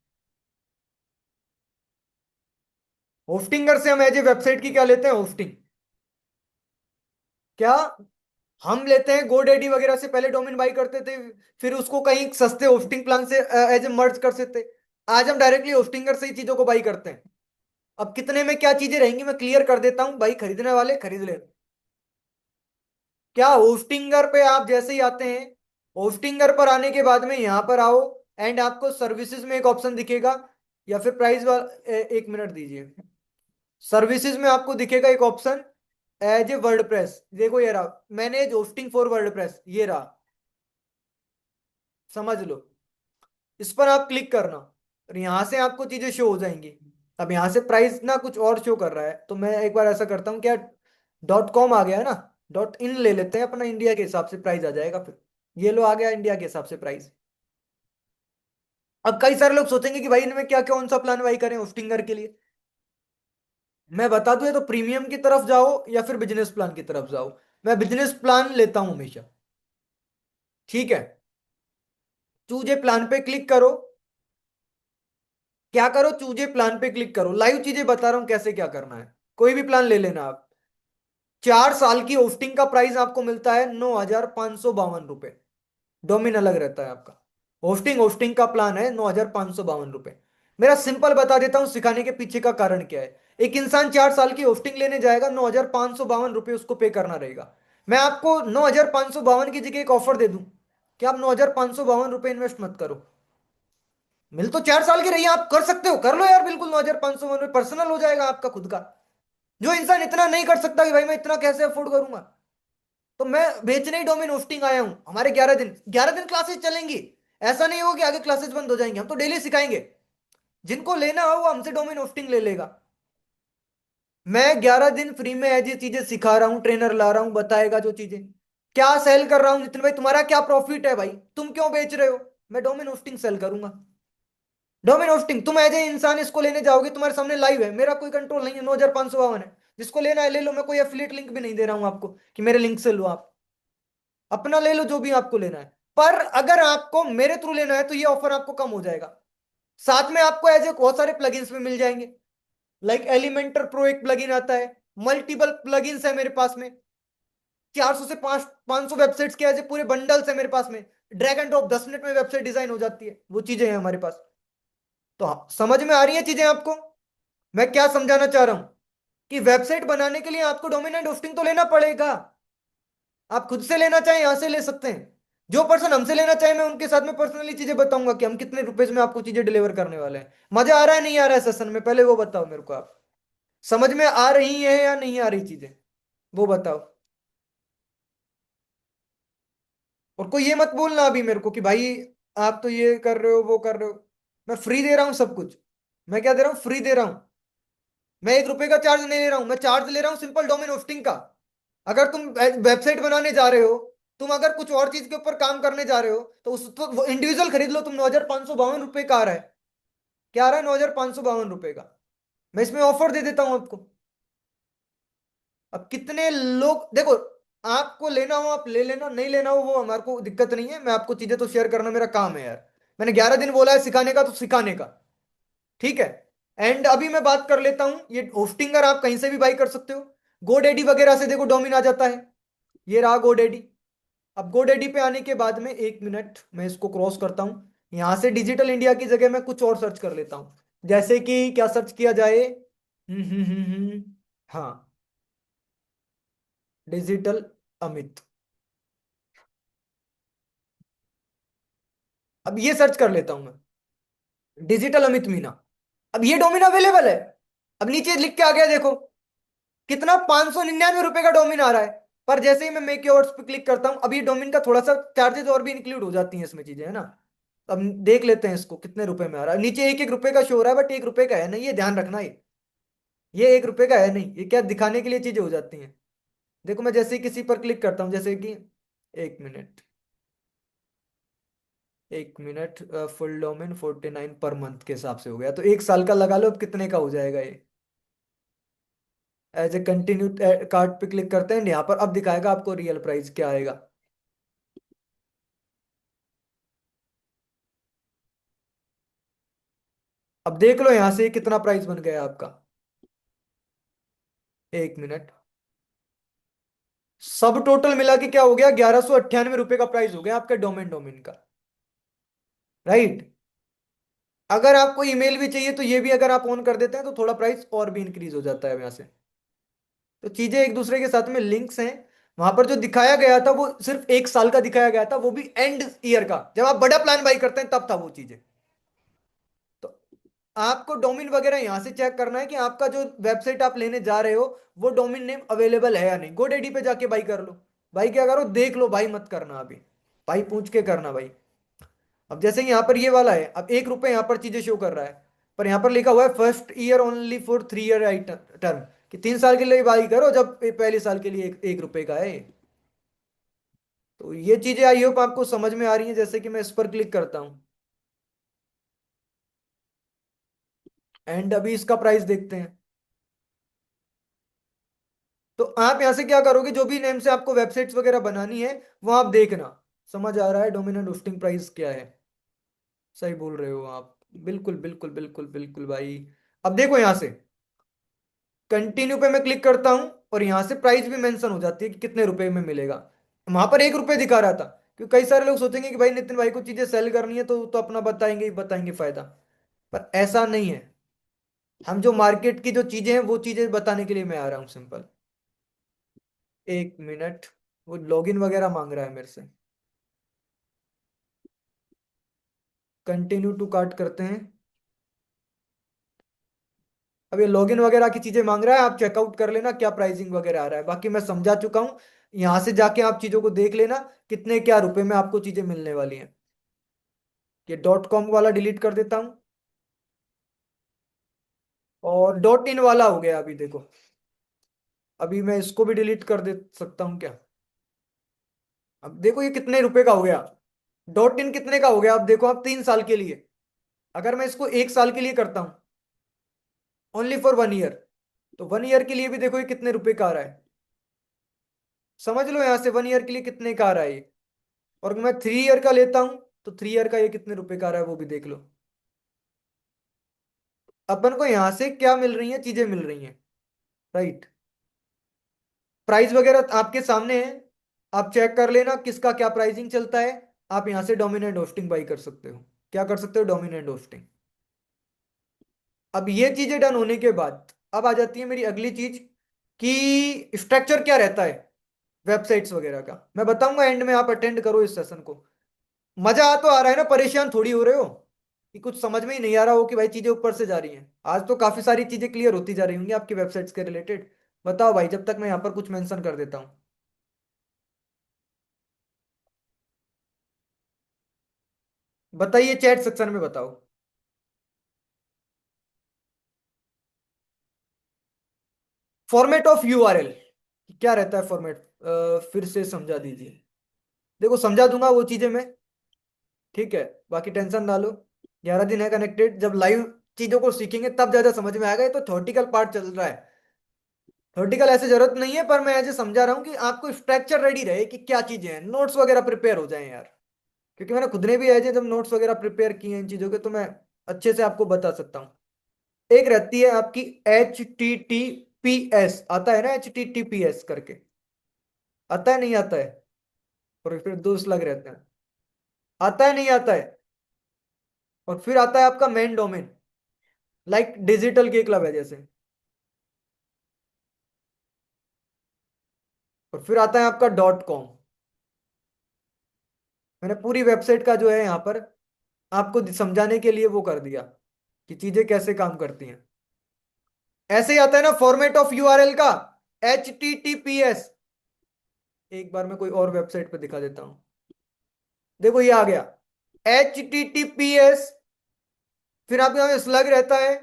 होस्टिंगर से हम एज ए वेबसाइट की क्या लेते हैं, होस्टिंग। क्या, हम लेते हैं गोडैडी वगैरह से, पहले डोमेन बाई करते थे, फिर उसको कहीं सस्ते होस्टिंग प्लान से एज ए मर्ज कर सकते। आज हम डायरेक्टली होस्टिंगर से ही चीजों को बाई करते हैं। अब कितने में क्या चीजें रहेंगी मैं क्लियर कर देता हूं, भाई खरीदने वाले खरीद ले। क्या, होस्टिंगर पे आप जैसे ही आते हैं, होस्टिंगर पर आने के बाद में यहां पर आओ, एंड आपको सर्विसेज में एक ऑप्शन दिखेगा, या फिर प्राइस एक मिनट दीजिए। सर्विसेज में आपको दिखेगा एक ऑप्शन, एज ए वर्डप्रेस, देखो ये रहा, मैनेज होस्टिंग फॉर वर्डप्रेस, ये रहा, समझ लो। इस पर आप क्लिक करना और यहां से आपको चीजें शो हो जाएंगी। अब यहां से प्राइस ना कुछ और शो कर रहा है, तो मैं एक बार ऐसा करता हूँ, क्या .com आ गया है ना, .in ले लेते हैं अपना, इंडिया के हिसाब से प्राइस आ जाएगा फिर। ये लो, आ गया इंडिया के हिसाब से प्राइस। अब कई सारे लोग सोचेंगे कि भाई इनमें क्या कौन सा प्लान भाई करें होस्टिंगर के लिए। मैं बता दूं, ये तो प्रीमियम की तरफ जाओ या फिर बिजनेस प्लान की तरफ जाओ। मैं बिजनेस प्लान लेता हूं हमेशा, ठीक है। चूजे प्लान पे क्लिक करो, क्या करो, चूजे प्लान पे क्लिक करो, लाइव चीजें बता रहा हूं कैसे क्या करना है। कोई भी प्लान ले लेना आप। 4 साल की होस्टिंग का प्राइस आपको मिलता है 9,552 रुपए। डोमेन अलग रहता है आपका। होस्टिंग होस्टिंग का प्लान है 9,552 रुपए। मेरा सिंपल बता देता हूँ सिखाने के पीछे का कारण क्या है। एक इंसान 4 साल की होस्टिंग लेने जाएगा, 9,552 रुपये उसको पे करना रहेगा। मैं आपको 9,552 की जगह एक ऑफर दे दूं कि आप 9,552 रुपये इन्वेस्ट मत करो। मिल तो 4 साल की रही है, आप कर सकते हो, कर लो यार, बिल्कुल 9,552 पर्सनल हो जाएगा आपका खुद का। जो इंसान इतना नहीं कर सकता कि भाई मैं इतना कैसे अफोर्ड करूंगा, तो मैं बेचने ही डोमेन होस्टिंग आया हूं। हमारे 11 दिन क्लासेस चलेंगी। ऐसा नहीं होगा कि आगे क्लासेस बंद हो जाएंगे, हम तो डेली सिखाएंगे। जिनको लेना हो वो हमसे डोमेन होस्टिंग ले लेगा। मैं 11 दिन फ्री में ऐसी चीजें सिखा रहा हूँ, ट्रेनर ला रहा हूँ, बताएगा जो चीजें। क्या सेल कर रहा हूँ नितिन भाई, तुम्हारा क्या प्रॉफिट है भाई, तुम क्यों बेच रहे हो? मैं डोमेन होस्टिंग सेल करूंगा। डोमेन होस्टिंग तुम एज ए इंसान इसको लेने जाओगे, तुम्हारे सामने लाइव है, मेरा कोई कंट्रोल नहीं है, 9,552 है। जिसको लेना है ले लो, मैं कोई एफिलिएट लिंक भी नहीं दे रहा हूँ आपको कि मेरे लिंक से लो आप। अपना ले लो जो भी आपको लेना है। पर अगर आपको मेरे थ्रू लेना है तो ये ऑफर आपको कम हो जाएगा। साथ में आपको एज ए बहुत सारे प्लगइन्स भी मिल जाएंगे। लाइक एलिमेंटर प्रो एक प्लगइन आता है। मल्टीपल प्लगइन्स है मेरे पास में। 400 से 500 वेबसाइट्स के ऐसे पूरे बंडल्स है मेरे पास में। ड्रैग एंड ड्रॉप 10 मिनट में वेबसाइट डिजाइन हो जाती है, वो चीजें हैं हमारे पास। तो हाँ, समझ में आ रही है चीजें आपको? मैं क्या समझाना चाह रहा हूं कि वेबसाइट बनाने के लिए आपको डोमिनेंट होस्टिंग तो लेना पड़ेगा। आप खुद से लेना चाहें यहां से ले सकते हैं। जो पर्सन हमसे लेना चाहे मैं उनके साथ में पर्सनली चीजें बताऊंगा कि हम कितने रुपए में आपको चीजें डिलीवर करने वाले हैं। मजा आ रहा है नहीं आ रहा है सेशन में, पहले वो बताओ मेरे को आप। समझ में आ रही है या नहीं आ रही चीजें, वो बताओ। और कोई ये मत बोलना अभी मेरे को कि भाई आप तो ये कर रहे हो वो कर रहे हो। मैं फ्री दे रहा हूँ सब कुछ। मैं क्या दे रहा हूँ, फ्री दे रहा हूँ। मैं 1 रुपए का चार्ज नहीं ले रहा हूँ, मैं चार्ज ले रहा हूँ सिंपल डोमेन होस्टिंग का। अगर तुम वेबसाइट बनाने जा रहे हो, तुम अगर कुछ और चीज के ऊपर काम करने जा रहे हो तो उस तो वो इंडिविजुअल खरीद लो तुम। 9,552 रुपये का आ रहा है। क्या आ रहा है? 9,552 रुपये का। मैं इसमें ऑफर दे देता हूं आपको। अब कितने लोग देखो, आपको लेना हो आप ले लेना, नहीं लेना हो वो हमारे को दिक्कत नहीं है। मैं आपको चीजें तो शेयर करना मेरा काम है यार। मैंने 11 दिन बोला है सिखाने का तो सिखाने का। ठीक है। एंड अभी मैं बात कर लेता हूं, ये होस्टिंगर आप कहीं से भी बाई कर सकते हो। गोडेडी वगैरह से देखो डोमिन आ जाता है। ये रहा गोडेडी। अब गोडेडी पे आने के बाद में 1 मिनट मैं इसको क्रॉस करता हूं। यहां से डिजिटल इंडिया की जगह मैं कुछ और सर्च कर लेता हूं। जैसे कि क्या सर्च किया जाए। हाँ, डिजिटल अमित। अब ये सर्च कर लेता हूं मैं, डिजिटल अमित मीना। अब ये डोमेन अवेलेबल है। अब नीचे लिख के आ गया देखो कितना, 599 रुपए का डोमेन आ रहा है। पर जैसे ही मैं मेक योर्स पे क्लिक करता हूं, अब ये डोमेन का थोड़ा सा चार्जेस और भी इंक्लूड हो जाती हैं इसमें चीजें, है ना। अब देख लेते हैं इसको कितने रुपए में आ रहा है। नीचे 1-1 रुपए का शो हो रहा है, बट 1 रुपए का है नहीं, ये ध्यान रखना। ये 1 रुपए का है नहीं, ये क्या दिखाने के लिए चीजें हो जाती हैं। देखो मैं जैसे ही किसी पर क्लिक करता हूं, जैसे कि 1 minute, 1 minute, full domain 49 per month के हिसाब से हो गया, तो 1 साल का लगा लो, अब कितने का हो जाएगा ये। एज ए कंटिन्यू कार्ड पे क्लिक करते हैं यहाँ पर, अब दिखाएगा आपको रियल प्राइस क्या आएगा। अब देख लो यहाँ से कितना प्राइस बन गया आपका। 1 मिनट, सब टोटल मिला के क्या हो गया, 1198 रुपए का प्राइस हो गया आपके डोमेन डोमेन का। राइट। अगर आपको ईमेल भी चाहिए तो ये भी अगर आप ऑन कर देते हैं तो थोड़ा प्राइस और भी इंक्रीज हो जाता है यहाँ से। तो चीजें एक दूसरे के साथ में लिंक्स हैं। वहां पर जो दिखाया गया था वो सिर्फ 1 साल का दिखाया गया था, वो भी एंड ईयर का, जब आप बड़ा प्लान बाई करते हैं तब था वो चीजें। तो आपको डोमेन वगैरह यहां से चेक करना है कि आपका जो वेबसाइट आप लेने जा रहे हो वो डोमेन नेम अवेलेबल है या नहीं। गोडेडी पे जाके बाई कर लो। भाई क्या करो, देख लो भाई, मत करना अभी। भाई पूछ के करना भाई। अब जैसे यहाँ पर ये वाला है, अब 1 रुपए यहाँ पर चीजें शो कर रहा है। पर यहाँ पर लिखा हुआ है first year only for 3 year term, कि 3 साल के लिए बाई करो, जब पहले साल के लिए 1 रुपए का है। तो ये चीजें आई होप आपको समझ में आ रही हैं। जैसे कि मैं इस पर क्लिक करता हूँ एंड अभी इसका प्राइस देखते हैं। तो आप यहां से क्या करोगे, जो भी नेम से आपको वेबसाइट्स वगैरह बनानी है वो आप देखना। समझ आ रहा है डोमिनेंट होस्टिंग प्राइस क्या है। सही बोल रहे हो आप। बिल्कुल बिल्कुल बिल्कुल बिल्कुल भाई। अब देखो यहां से कंटिन्यू पे मैं क्लिक करता हूं और यहां से प्राइस भी मेंशन हो जाती है कि कितने रुपए में मिलेगा। वहां पर 1 रुपए दिखा रहा था। क्योंकि कई सारे लोग सोचेंगे कि भाई नितिन भाई को चीजें सेल करनी है तो अपना बताएंगे ही बताएंगे फायदा। पर ऐसा नहीं है। हम जो मार्केट की जो चीजें हैं वो चीजें बताने के लिए मैं आ रहा हूँ सिंपल। एक मिनट। वो लॉगिन वगैरह मांग रहा है मेरे से। कंटिन्यू टू कार्ट करते हैं। अब ये लॉगिन वगैरह की चीजें मांग रहा है, आप चेकआउट कर लेना क्या प्राइसिंग वगैरह आ रहा है, बाकी मैं समझा चुका हूँ। यहाँ से जाके आप चीजों को देख लेना, कितने क्या रुपए में आपको चीजें मिलने वाली हैं। ये डॉट कॉम वाला डिलीट कर देता हूँ। और डॉट इन वाला हो गया अभी देखो। अभी मैं इसको भी डिलीट कर दे सकता हूँ क्या? अब देखो ये कितने रुपए का हो गया। डॉट इन कितने का हो गया, अब देखो आप 3 साल के लिए। अगर मैं इसको 1 साल के लिए करता हूँ, ओनली फॉर 1 ईयर, तो 1 ईयर के लिए भी देखो ये कितने रुपए का आ रहा है। समझ लो यहां से 1 ईयर के लिए कितने का आ रहा है ये। और अगर मैं 3 ईयर का लेता हूं, तो 3 ईयर का ये कितने रुपए का आ रहा है वो भी देख लो। अपन को यहां से क्या मिल रही है, चीजें मिल रही हैं। राइट। प्राइस वगैरह आपके सामने है। आप चेक कर लेना किसका क्या प्राइसिंग चलता है। आप यहां से डोमिनेंट होस्टिंग बाई कर सकते हो। क्या कर सकते हो? Dominant hosting. अब ये चीजें डन होने के बाद अब आ जाती है मेरी अगली चीज, कि स्ट्रक्चर क्या रहता है वेबसाइट्स वगैरह का। मैं बताऊंगा एंड में, आप अटेंड करो इस सेशन को। मजा आ तो आ रहा है ना, परेशान थोड़ी हो रहे हो कि कुछ समझ में ही नहीं आ रहा हो कि भाई चीजें ऊपर से जा रही हैं। आज तो काफी सारी चीजें क्लियर होती जा रही होंगी आपकी वेबसाइट्स के रिलेटेड। बताओ भाई, जब तक मैं यहाँ पर कुछ मेंशन कर देता हूँ। बताइए चैट सेक्शन में बताओ। फॉर्मेट ऑफ यूआरएल क्या रहता है फॉर्मेट? फिर से समझा दीजिए। देखो समझा दूंगा वो चीजें मैं। ठीक है। बाकी टेंशन ना लो। 11 दिन है कनेक्टेड, जब लाइव चीजों को सीखेंगे तब ज्यादा समझ में आएगा। ये तो थ्योरेटिकल पार्ट चल रहा है। थ्योरेटिकल ऐसे जरूरत नहीं है, पर मैं ऐसे समझा रहा हूँ कि आपको स्ट्रक्चर रेडी रहे कि क्या चीजें हैं, नोट्स वगैरह प्रिपेयर हो जाएं यार। क्योंकि मैंने खुद ने भी ऐसे जब नोट्स वगैरह प्रिपेयर किए हैं इन चीजों के, तो मैं अच्छे से आपको बता सकता हूँ। एक रहती है आपकी HTTPS, आता है ना HTTPS करके? आता है नहीं आता है? और फिर दोस्त लग रहते हैं। आता है नहीं आता है? और फिर आता है आपका मेन डोमेन, लाइक डिजिटल के क्लब है जैसे। और फिर आता है आपका .com। मैंने पूरी वेबसाइट का जो है यहाँ पर आपको समझाने के लिए वो कर दिया कि चीजें कैसे काम करती हैं। ऐसे ही आता है ना फॉर्मेट ऑफ यूआरएल का, HTTPS। एक बार मैं कोई और वेबसाइट पे दिखा देता हूं। देखो ये आ गया HTTPS। फिर आपके यहाँ स्लग रहता है।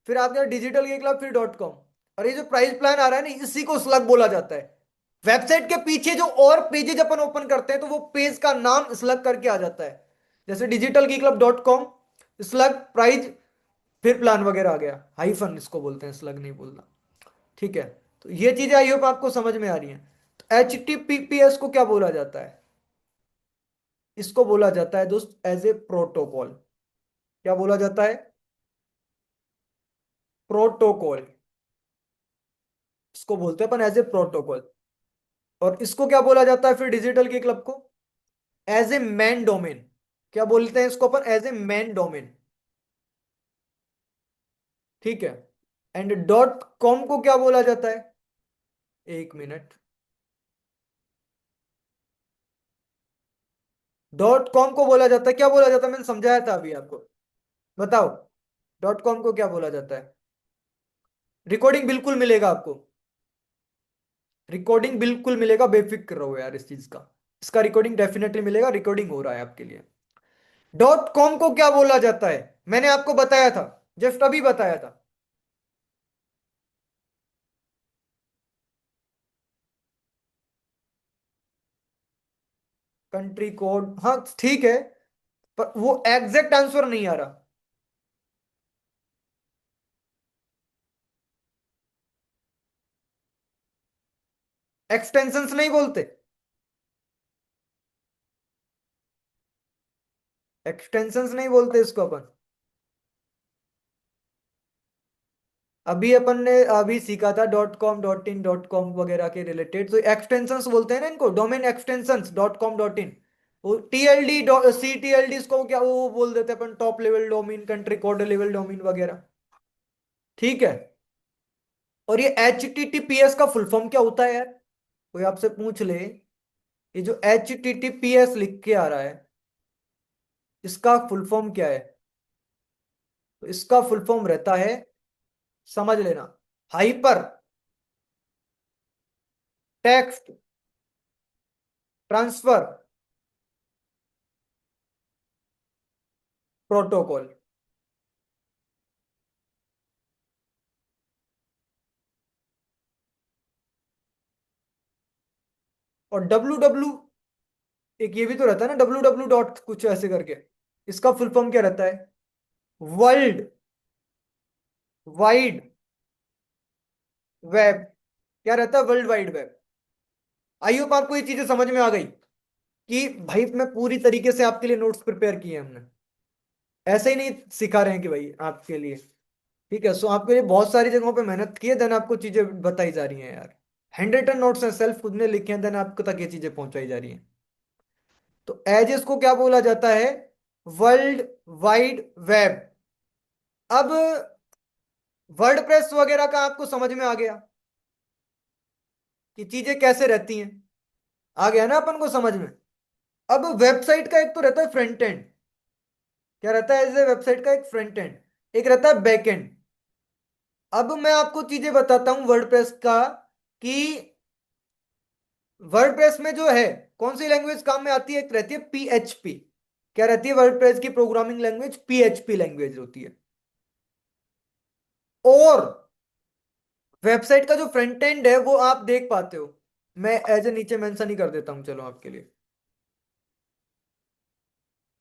फिर आपके यहाँ डिजिटल के क्लब, फिर .com। और ये जो प्राइस प्लान आ रहा है ना, इसी को स्लग बोला जाता है। वेबसाइट के पीछे जो और पेजेज अपन ओपन करते हैं, तो वो पेज का नाम स्लग करके आ जाता है। जैसे डिजिटल की क्लब .com, स्लग प्राइस, फिर प्लान वगैरह आ गया, हाइफन इसको बोलते हैं, स्लग नहीं बोलना। ठीक है। तो ये चीजें आई होप आपको समझ में आ रही हैं। तो HTTPS को क्या बोला जाता है? इसको बोला जाता है दोस्त एज ए प्रोटोकॉल। क्या बोला जाता है? प्रोटोकॉल। इसको बोलते हैं अपन एज ए प्रोटोकॉल। और इसको क्या बोला जाता है फिर डिजिटल के क्लब को? As a man domain. क्या बोलते हैं इसको अपन? As a man domain. ठीक है। एंड .com को क्या बोला जाता है? एक मिनट। .com को बोला जाता है, क्या बोला जाता है? मैंने समझाया था अभी आपको। बताओ। .com को क्या बोला जाता है? रिकॉर्डिंग बिल्कुल मिलेगा आपको। रिकॉर्डिंग बिल्कुल मिलेगा, बेफिक्र रहो यार इस चीज का। इसका रिकॉर्डिंग डेफिनेटली मिलेगा, रिकॉर्डिंग हो रहा है आपके लिए। .com को क्या बोला जाता है? मैंने आपको बताया था, जस्ट अभी बताया था। कंट्री कोड, हाँ ठीक है। पर वो एग्जैक्ट आंसर नहीं आ रहा। एक्सटेंशंस नहीं बोलते। एक्सटेंशंस नहीं बोलते इसको अपन। अभी अपन ने अभी सीखा था .com .in .com वगैरह के रिलेटेड, तो एक्सटेंशंस बोलते हैं ना इनको, डोमेन एक्सटेंशंस .com .in। वो टीएलडी, सी टीएलडी को क्या वो बोल देते हैं अपन, top level domain, country code level domain वगैरह। ठीक है। और ये H T T P S का फुल फॉर्म क्या होता है यार? कोई आपसे पूछ ले, ये जो H T T P S लिख के आ रहा है, इसका फुल फॉर्म क्या है? तो इसका फुल फॉर्म रहता है, समझ लेना, हाइपर टेक्स्ट ट्रांसफर प्रोटोकॉल। और डब्ल्यू डब्ल्यू, एक ये भी तो रहता है ना, डब्ल्यू डब्ल्यू डॉट कुछ ऐसे करके, इसका फुल फॉर्म क्या रहता है? World wide web. क्या रहता है? World wide web. I hope आपको ये चीजें समझ में आ गई कि भाई मैं पूरी तरीके से आपके लिए नोट्स प्रिपेयर किए हैं हमने, ऐसे ही नहीं सिखा रहे हैं कि भाई आपके लिए। ठीक है, सो आपके लिए बहुत सारी जगहों पे मेहनत की है, देन आपको चीजें बताई जा रही हैं यार। हैंड रिटन नोट्स हैं, सेल्फ खुद ने लिखे हैं, देन आपको तक ये चीजें पहुंचाई जा रही हैं। तो एजेस को क्या बोला जाता है? World wide web. अब वर्डप्रेस वगैरह का आपको समझ में आ गया कि चीजें कैसे रहती हैं, आ गया ना अपन को समझ में? अब वेबसाइट का एक तो रहता है फ्रंट एंड। क्या रहता है? एज ए वेबसाइट का एक फ्रंट एंड, एक रहता है बैक एंड। अब मैं आपको चीजें बताता हूं वर्डप्रेस का, कि वर्डप्रेस में जो है, कौन सी लैंग्वेज काम में आती है? एक रहती है पीएचपी। क्या रहती है? वर्डप्रेस की प्रोग्रामिंग लैंग्वेज पीएचपी लैंग्वेज होती है। और वेबसाइट का जो फ्रंट एंड है वो आप देख पाते हो, मैं एज ए नीचे मेंशन ही कर देता हूं चलो आपके लिए।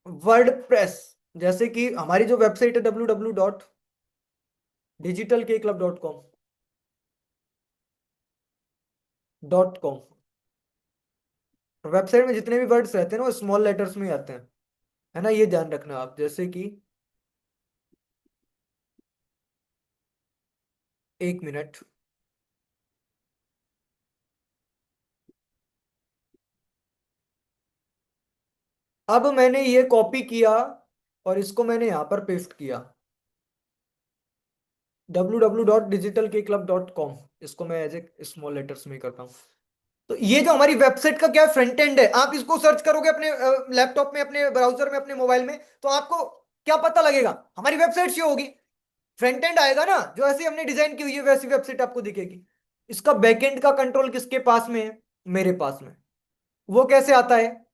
वर्डप्रेस, जैसे कि हमारी जो वेबसाइट है www.digitalkclub.com, .com। वेबसाइट में जितने भी वर्ड्स रहते हैं ना वो स्मॉल लेटर्स में ही आते हैं, है ना? ये ध्यान रखना आप, जैसे कि, एक मिनट। अब मैंने ये कॉपी किया और इसको मैंने यहां पर पेस्ट किया, www.digitalkclub.com। इसको मैं एज ए स्मॉल लेटर्स में ही करता हूँ। तो ये जो हमारी वेबसाइट का क्या फ्रंट एंड है, आप इसको सर्च करोगे अपने लैपटॉप में, अपने ब्राउजर में, अपने मोबाइल में, तो आपको क्या पता लगेगा? हमारी वेबसाइट शो होगी, फ्रंट एंड आएगा ना, जो ऐसी हमने डिजाइन की हुई है वैसी वेबसाइट आपको दिखेगी। इसका बैकएंड का कंट्रोल किसके पास में है? मेरे पास में। वो कैसे आता है?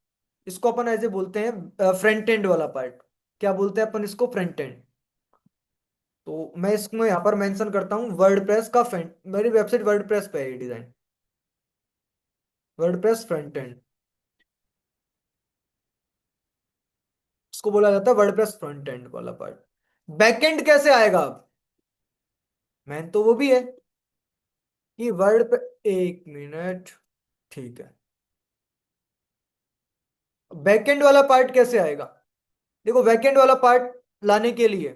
इसको अपन ऐसे बोलते हैं फ्रंट एंड वाला पार्ट। क्या बोलते हैं अपन इसको? Front end. तो मैं इसको यहाँ पर मेंशन करता हूँ वर्डप्रेस का फ्रंट, मेरी वेबसाइट वर्डप्रेस पे है ये डिजाइन, वर्डप्रेस फ्रंट एंड, इसको बोला जाता है वर्डप्रेस फ्रंट एंड वाला पार्ट। बैक एंड कैसे आएगा अब? मैन तो वो भी है कि वर्ड पे, एक मिनट, ठीक है। बैकएंड वाला पार्ट कैसे आएगा? देखो, बैकएंड वाला पार्ट लाने के लिए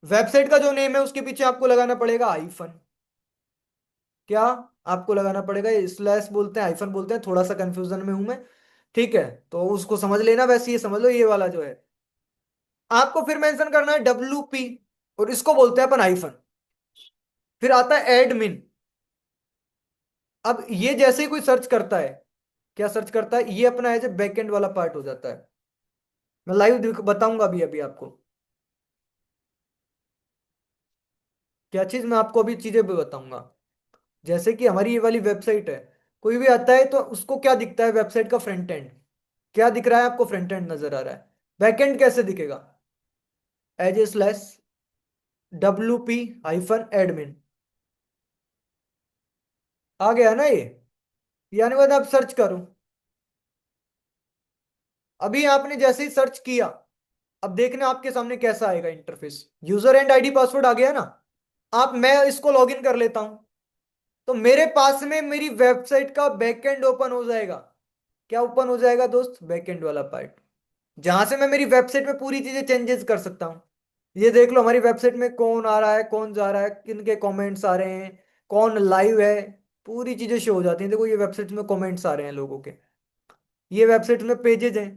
वेबसाइट का जो नेम है उसके पीछे आपको लगाना पड़ेगा हाइफन। क्या आपको लगाना पड़ेगा? स्लैश बोलते हैं, हाइफन बोलते हैं, थोड़ा सा कंफ्यूजन में हूं मैं। ठीक है, तो उसको समझ लेना। वैसे ये समझ लो, ये वाला जो है आपको फिर मेंशन करना है WP, और इसको बोलते हैं अपन हाइफन। फिर आता है एडमिन। अब ये जैसे ही कोई सर्च करता है, क्या सर्च करता है? ये अपना एज ए बैकएंड वाला पार्ट हो जाता है। मैं लाइव बताऊंगा अभी अभी आपको क्या चीज, मैं आपको अभी चीजें भी बताऊंगा। जैसे कि हमारी ये वाली वेबसाइट है, कोई भी आता है तो उसको क्या दिखता है? वेबसाइट का फ्रंट एंड। क्या दिख रहा है आपको? फ्रंट एंड नजर आ रहा है। बैक एंड कैसे दिखेगा? As A slash WP-admin। आ गया ना ये? यानी बाद आप सर्च करो, अभी आपने जैसे ही सर्च किया, अब देखना आपके सामने कैसा आएगा interface. User and ID password आ गया ना? आप, मैं इसको लॉगिन कर लेता हूं, तो मेरे पास में मेरी वेबसाइट का बैकएंड ओपन हो जाएगा। क्या ओपन हो जाएगा दोस्त? बैकएंड वाला पार्ट, जहां से मैं मेरी वेबसाइट में पूरी चीजें चेंजेस कर सकता हूँ। ये देख लो हमारी वेबसाइट में कौन आ रहा है, कौन जा रहा है, किन के कमेंट्स आ रहे हैं, कौन लाइव है, पूरी चीजें शो हो जाती हैं। देखो ये वेबसाइट में कमेंट्स आ रहे हैं लोगों के। ये वेबसाइट में पेजेज हैं,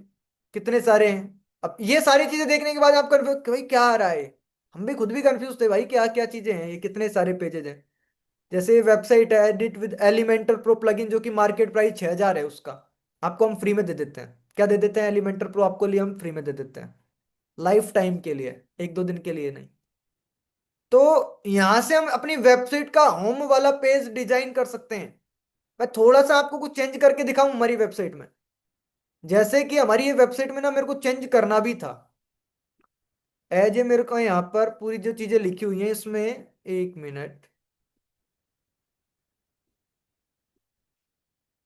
कितने सारे हैं। अब ये सारी चीजें देखने के बाद आप कन्फ्यूज भाई क्या आ रहा है, हम भी खुद भी कंफ्यूज थे भाई क्या क्या चीजें हैं, ये कितने सारे पेजेज हैं। जैसे वेबसाइट है edit with Elementor pro plugin, जो कि मार्केट प्राइस 6,000 है उसका, आपको हम फ्री में दे देते हैं। क्या दे देते हैं, एलिमेंटर प्रो आपको लिए हम फ्री में दे देते हैं, लाइफ टाइम के लिए, 1-2 दिन के लिए नहीं। तो यहां से हम अपनी वेबसाइट का होम वाला पेज डिजाइन कर सकते हैं। मैं थोड़ा सा आपको कुछ चेंज करके दिखाऊं हमारी वेबसाइट में। जैसे कि हमारी ये वेबसाइट में ना मेरे को चेंज करना भी था, एज ए मेरे को यहाँ पर पूरी जो चीजें लिखी हुई हैं इसमें, 1 मिनट।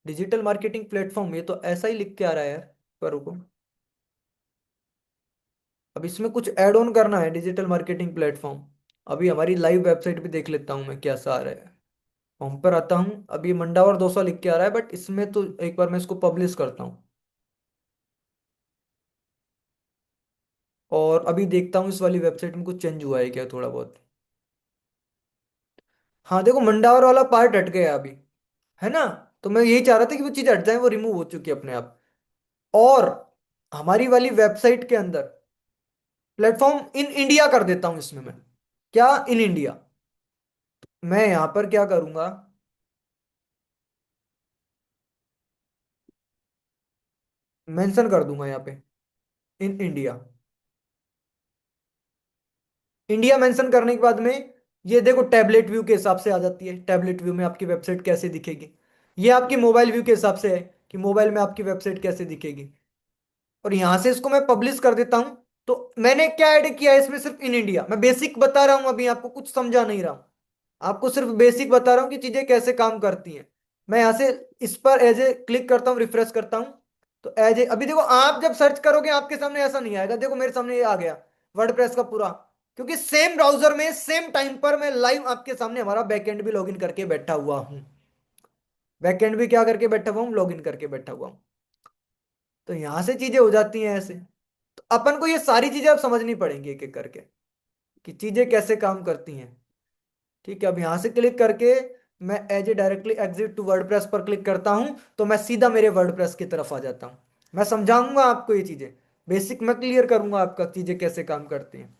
डिजिटल मार्केटिंग प्लेटफॉर्म, ये तो ऐसा ही लिख के आ रहा है यार, पर रुको। अब इसमें कुछ ऐड ऑन करना है, डिजिटल मार्केटिंग प्लेटफॉर्म। अभी हमारी लाइव वेबसाइट भी देख लेता हूँ मैं कैसा आ रहा है। होम पर आता हूँ, अभी मंडावर 200 लिख के आ रहा है, बट इसमें तो एक बार मैं इसको पब्लिश करता हूँ और अभी देखता हूँ इस वाली वेबसाइट में कुछ चेंज हुआ है क्या थोड़ा बहुत। हाँ देखो, मंडावर वाला पार्ट हट गया अभी, है ना। तो मैं यही चाह रहा था कि वो चीज हट जाए, वो रिमूव हो चुकी है अपने आप। और हमारी वाली वेबसाइट के अंदर प्लेटफॉर्म इन इंडिया कर देता हूं इसमें मैं। क्या, इन इंडिया। मैं यहां पर क्या करूंगा, मेंशन कर दूंगा यहाँ पे, इन इंडिया। इंडिया मेंशन करने के बाद में ये देखो टैबलेट व्यू के हिसाब से आ जाती है, टैबलेट व्यू में आपकी वेबसाइट कैसे दिखेगी। ये आपकी मोबाइल व्यू के हिसाब से है कि मोबाइल में आपकी वेबसाइट कैसे दिखेगी। और यहां से इसको मैं पब्लिश कर देता हूं। तो मैंने क्या ऐड किया है इसमें, सिर्फ इन इंडिया, मैं बेसिक बता रहा हूं, अभी आपको कुछ समझा नहीं रहा हूं। आपको सिर्फ बेसिक बता रहा हूं कि चीजें कैसे काम करती हैं। मैं यहां से इस पर एज ए क्लिक करता हूं, रिफ्रेश करता हूं। तो एज ए अभी देखो, आप जब सर्च करोगे आपके सामने ऐसा नहीं आएगा, देखो मेरे सामने ये आ गया वर्डप्रेस का पूरा। क्योंकि सेम ब्राउजर में सेम टाइम पर मैं लाइव आपके सामने हमारा बैकएंड भी लॉगिन करके बैठा हुआ हूं। बैकएंड भी क्या करके बैठा हुआ हूं, लॉगिन करके बैठा हुआ हूं। तो यहां से चीजें हो जाती हैं ऐसे। तो अपन को ये सारी चीजें अब समझनी पड़ेंगी एक एक करके, कि चीजें कैसे काम करती हैं। ठीक है, अब यहां से क्लिक करके मैं as a directly exit to WordPress पर क्लिक करता हूं, तो मैं सीधा मेरे वर्डप्रेस की तरफ आ जाता हूं। मैं समझाऊंगा आपको ये चीजें, बेसिक मैं क्लियर करूंगा आपका चीजें कैसे काम करती हैं।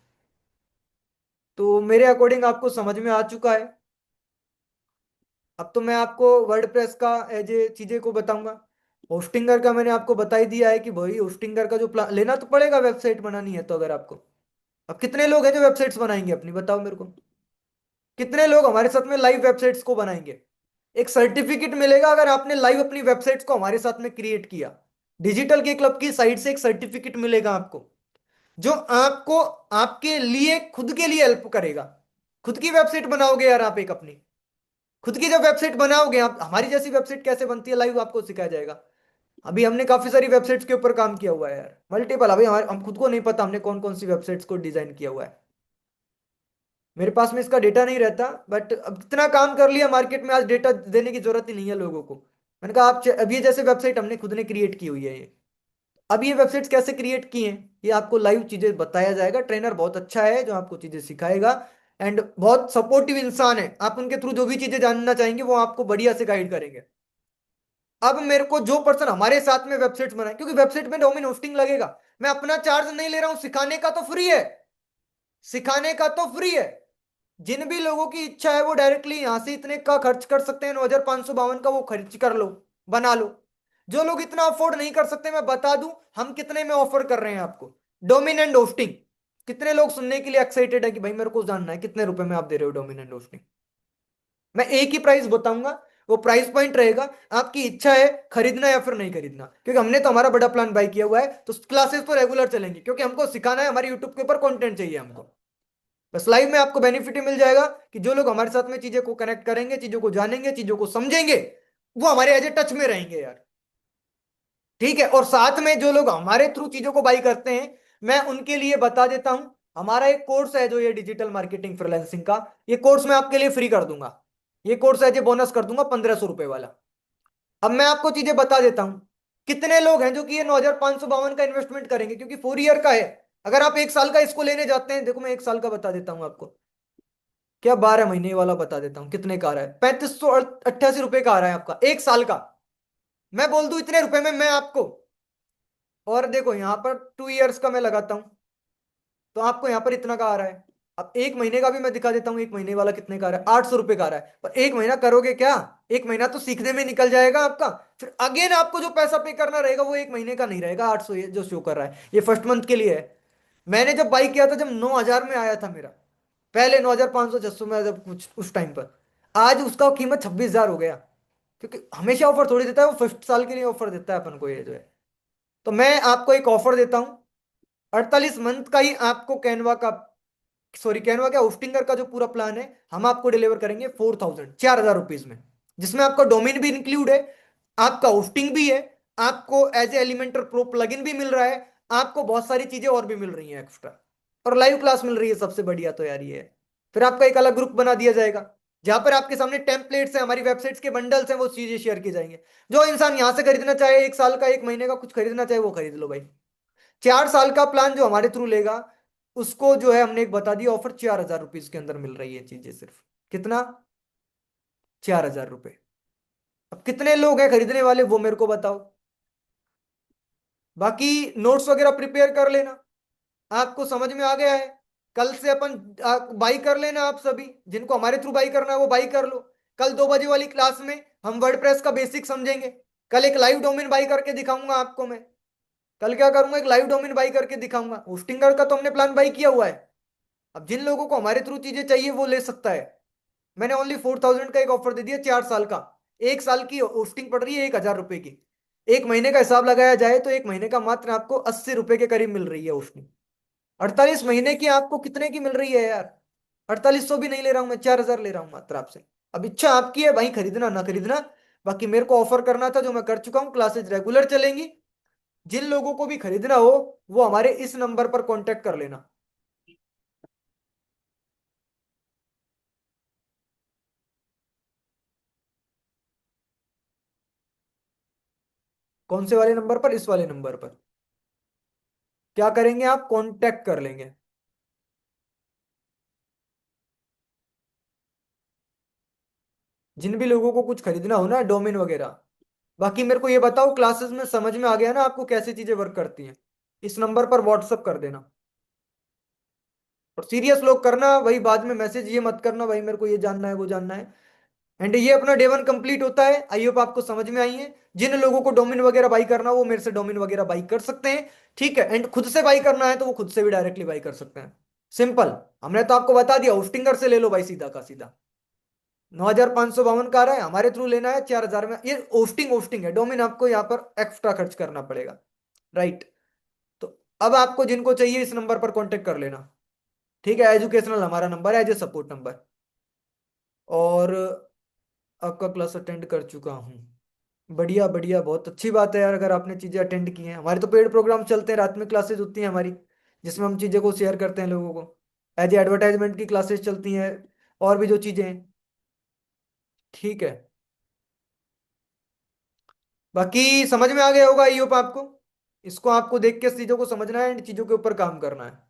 तो मेरे अकॉर्डिंग आपको समझ में आ चुका है। अब तो मैं आपको वर्डप्रेस का एज ए चीजें को बताऊंगा। होस्टिंगर का मैंने आपको बता ही दिया है कि भाई होस्टिंगर का जो प्लान लेना तो पड़ेगा, वेबसाइट बनानी है तो। अगर आपको, अब कितने लोग हैं जो वेबसाइट्स बनाएंगे अपनी, बताओ मेरे को। कितने लोग हमारे साथ में लाइव वेबसाइट्स को बनाएंगे। एक सर्टिफिकेट मिलेगा अगर आपने लाइव अपनी वेबसाइट्स को हमारे साथ में क्रिएट किया। डिजिटल के क्लब की साइट से एक सर्टिफिकेट मिलेगा आपको, जो आपको आपके लिए खुद के लिए हेल्प करेगा। खुद की वेबसाइट बनाओगे यार आप एक अपनी, खुद की जब वेबसाइट बनाओगे आप, हमारी जैसी वेबसाइट कैसे बनती है लाइव आपको सिखाया जाएगा। अभी हमने काफी सारी वेबसाइट्स के ऊपर काम किया हुआ है यार, मल्टीपल। अभी हमारे हम खुद को नहीं पता हमने कौन कौन सी वेबसाइट्स को डिजाइन किया हुआ है। मेरे पास में इसका डेटा नहीं रहता, बट अब इतना काम कर लिया मार्केट में, आज डेटा देने की जरूरत ही नहीं है लोगों को। मैंने कहा आप अब ये जैसे वेबसाइट हमने खुद ने क्रिएट की हुई है ये। अब ये वेबसाइट्स कैसे क्रिएट की हैं, ये आपको लाइव चीजें बताया जाएगा। ट्रेनर बहुत अच्छा है जो आपको चीजें सिखाएगा, एंड बहुत सपोर्टिव इंसान है। आप उनके थ्रू जो भी चीजें जानना चाहेंगे वो आपको बढ़िया से गाइड करेंगे। अब मेरे को जो पर्सन हमारे साथ में वेबसाइट्स बनाए, क्योंकि वेबसाइट में डोमेन होस्टिंग लगेगा, मैं अपना चार्ज नहीं ले रहा हूं, सिखाने का तो फ्री है। सिखाने का तो फ्री है। जिन भी लोगों की इच्छा है वो डायरेक्टली यहां से इतने का खर्च कर सकते हैं, 9,552 का वो खर्च कर लो, बना लो। जो लोग इतना अफोर्ड नहीं कर सकते, मैं बता दूं हम कितने में ऑफर कर रहे हैं आपको, डोमेन एंड होस्टिंग। कितने लोग सुनने के लिए एक्साइटेड है कि भाई मेरे को जानना है कितने रुपए में आप दे रहे हो डोमेन एंड होस्टिंग। मैं एक ही प्राइस बताऊंगा, वो प्राइस पॉइंट रहेगा। आपकी इच्छा है खरीदना या फिर नहीं खरीदना, क्योंकि हमने तो हमारा बड़ा प्लान बाय किया हुआ है, तो क्लासेस तो रेगुलर चलेंगी, क्योंकि हमको सिखाना है, हमारे यूट्यूब के ऊपर कंटेंट चाहिए हमको। बस लाइव में आपको बेनिफिट ही मिल जाएगा कि जो लोग हमारे साथ में चीजें को कनेक्ट करेंगे, चीजों को जानेंगे, चीजों को समझेंगे, वो हमारे एज ए टच में रहेंगे यार। ठीक है, और साथ में जो लोग हमारे थ्रू चीजों को बाई करते हैं, मैं उनके लिए बता देता हूं, हमारा एक कोर्स है जो ये डिजिटल मार्केटिंग फ्रीलांसिंग का, ये कोर्स मैं आपके लिए फ्री कर दूंगा। ये कोर्स एज ए बोनस कर दूंगा, 1,500 रुपए वाला। अब मैं आपको चीजें बता देता हूं, कितने लोग हैं जो कि ये 9,552 का इन्वेस्टमेंट करेंगे, क्योंकि 4 ईयर का है। अगर आप 1 साल का इसको लेने जाते हैं, देखो मैं 1 साल का बता देता हूं आपको, क्या 12 महीने वाला बता देता हूँ कितने का आ रहा है, 3,588 रुपए का आ रहा है आपका 1 साल का। मैं बोल दूं इतने रुपए में मैं आपको, और देखो यहाँ पर 2 इयर्स का मैं लगाता हूँ, तो आपको यहाँ पर इतना का आ रहा है। अब एक महीने का भी मैं दिखा देता हूँ, एक महीने वाला कितने का आ रहा है, 800 रुपये का आ रहा है। पर एक महीना करोगे क्या? एक महीना तो सीखने में निकल जाएगा आपका। फिर अगेन आपको जो पैसा पे करना रहेगा वो एक महीने का नहीं रहेगा, 800 ये जो शो कर रहा है ये फर्स्ट मंथ के लिए है। मैंने जब बाई किया था, जब 9,000 में आया था मेरा, पहले 9,500 600 में, जब कुछ उस टाइम पर, आज उसका कीमत 26,000 हो गया। क्योंकि हमेशा ऑफर थोड़ी देता है वो, फर्स्ट साल के लिए ऑफर देता है अपन को ये जो है। तो मैं आपको एक ऑफर देता हूँ, 48 मंथ का ही आपको कैनवा का, सॉरी कैनवा क्या, होस्टिंगर का जो पूरा प्लान है हम आपको डिलीवर करेंगे 4,000 में, जिसमें आपका डोमेन भी इंक्लूड है, आपका होस्टिंग भी है, आपको as a Elementor pro plugin भी मिल रहा है, आपको बहुत सारी चीजें और भी मिल रही हैं एक्स्ट्रा, और लाइव क्लास मिल रही है, सबसे बढ़िया तो यार ये है। फिर आपका एक अलग ग्रुप बना दिया जाएगा, जहां पर आपके सामने टेम्पलेट्स हैं, हमारी वेबसाइट्स के बंडल्स हैं, वो चीजें शेयर की जाएंगे। जो इंसान यहां से खरीदना चाहे, 1 साल का 1 महीने का कुछ खरीदना चाहे, वो खरीद लो भाई। 4 साल का प्लान जो हमारे थ्रू लेगा, उसको जो है हमने एक बता दिया ऑफर, 4,000 रुपीज के अंदर मिल रही है चीजें सिर्फ। कितना? 4,000 रुपये। अब कितने लोग हैं खरीदने वाले वो मेरे को बताओ। बाकी नोट्स वगैरह प्रिपेयर कर लेना, आपको समझ में आ गया है। कल से अपन बाई कर लेना, आप सभी जिनको हमारे थ्रू बाई करना है वो बाई कर लो। कल 2 बजे वाली क्लास में हम वर्डप्रेस का बेसिक समझेंगे। कल एक लाइव डोमेन बाई करके दिखाऊंगा आपको मैं। कल क्या करूंगा, एक लाइव डोमेन बाई करके दिखाऊंगा। होस्टिंगर का तो हमने प्लान बाई किया हुआ है। अब जिन लोगों को हमारे थ्रू चीजें चाहिए वो ले सकता है। मैंने ओनली 4,000 का एक ऑफर दे दिया, 4 साल का। 1 साल की होस्टिंग पड़ रही है 1,000 रुपए की। एक महीने का हिसाब लगाया जाए तो एक महीने का मात्र आपको 80 रुपए के करीब मिल रही है होस्टिंग। 48 महीने की आपको कितने की मिल रही है यार? 4800 भी नहीं ले रहा हूं मैं, 4,000 ले रहा हूं मात्र आपसे। अब इच्छा आपकी है भाई, खरीदना ना खरीदना। बाकी मेरे को ऑफर करना था जो मैं कर चुका हूँ, क्लासेज रेगुलर चलेंगी। जिन लोगों को भी खरीदना हो वो हमारे इस नंबर पर कांटेक्ट कर लेना। कौन से वाले नंबर पर? इस वाले नंबर पर। क्या करेंगे आप? कांटेक्ट कर लेंगे। जिन भी लोगों को कुछ खरीदना हो ना, डोमेन वगैरह। बाकी मेरे को ये बताओ, क्लासेस में समझ में आ गया ना आपको कैसे चीजें वर्क करती हैं? इस नंबर पर व्हाट्सअप कर देना। और सीरियस लोग करना भाई, बाद में मैसेज ये मत करना भाई मेरे को ये जानना है वो जानना है। एंड ये अपना डे 1 कंप्लीट होता है, आई होप आपको समझ में आई है। जिन लोगों को डोमेन वगैरह बाई करना हो वो मेरे से डोमेन वगैरह बाई कर सकते हैं। ठीक है, एंड खुद से बाई करना है तो वो खुद से भी डायरेक्टली बाई कर सकते हैं। सिंपल। हमने तो आपको बता दिया, होस्टिंगर से ले लो भाई सीधा का सीधा। 9,552 का आ रहा है, हमारे थ्रू लेना है 4,000 में। ये होस्टिंग होस्टिंग है, डोमेन आपको यहाँ पर एक्स्ट्रा खर्च करना पड़ेगा। राइट। तो अब आपको जिनको चाहिए इस नंबर पर कांटेक्ट कर लेना। ठीक है, एजुकेशनल हमारा नंबर है, एज ए सपोर्ट नंबर। और आपका क्लास अटेंड कर चुका हूँ। बढ़िया बढ़िया, बहुत अच्छी बात है यार, अगर आपने चीजें अटेंड की हैं। हमारे तो पेड प्रोग्राम चलते हैं, रात में क्लासेज होती हैं हमारी, जिसमें हम चीजें को शेयर करते हैं लोगों को। एज ए एडवर्टाइजमेंट की क्लासेस चलती हैं, और भी जो चीजें हैं। ठीक है। बाकी समझ में आ गया होगा आई होप आपको। इसको आपको देख के चीजों को समझना है एंड चीजों के ऊपर काम करना है।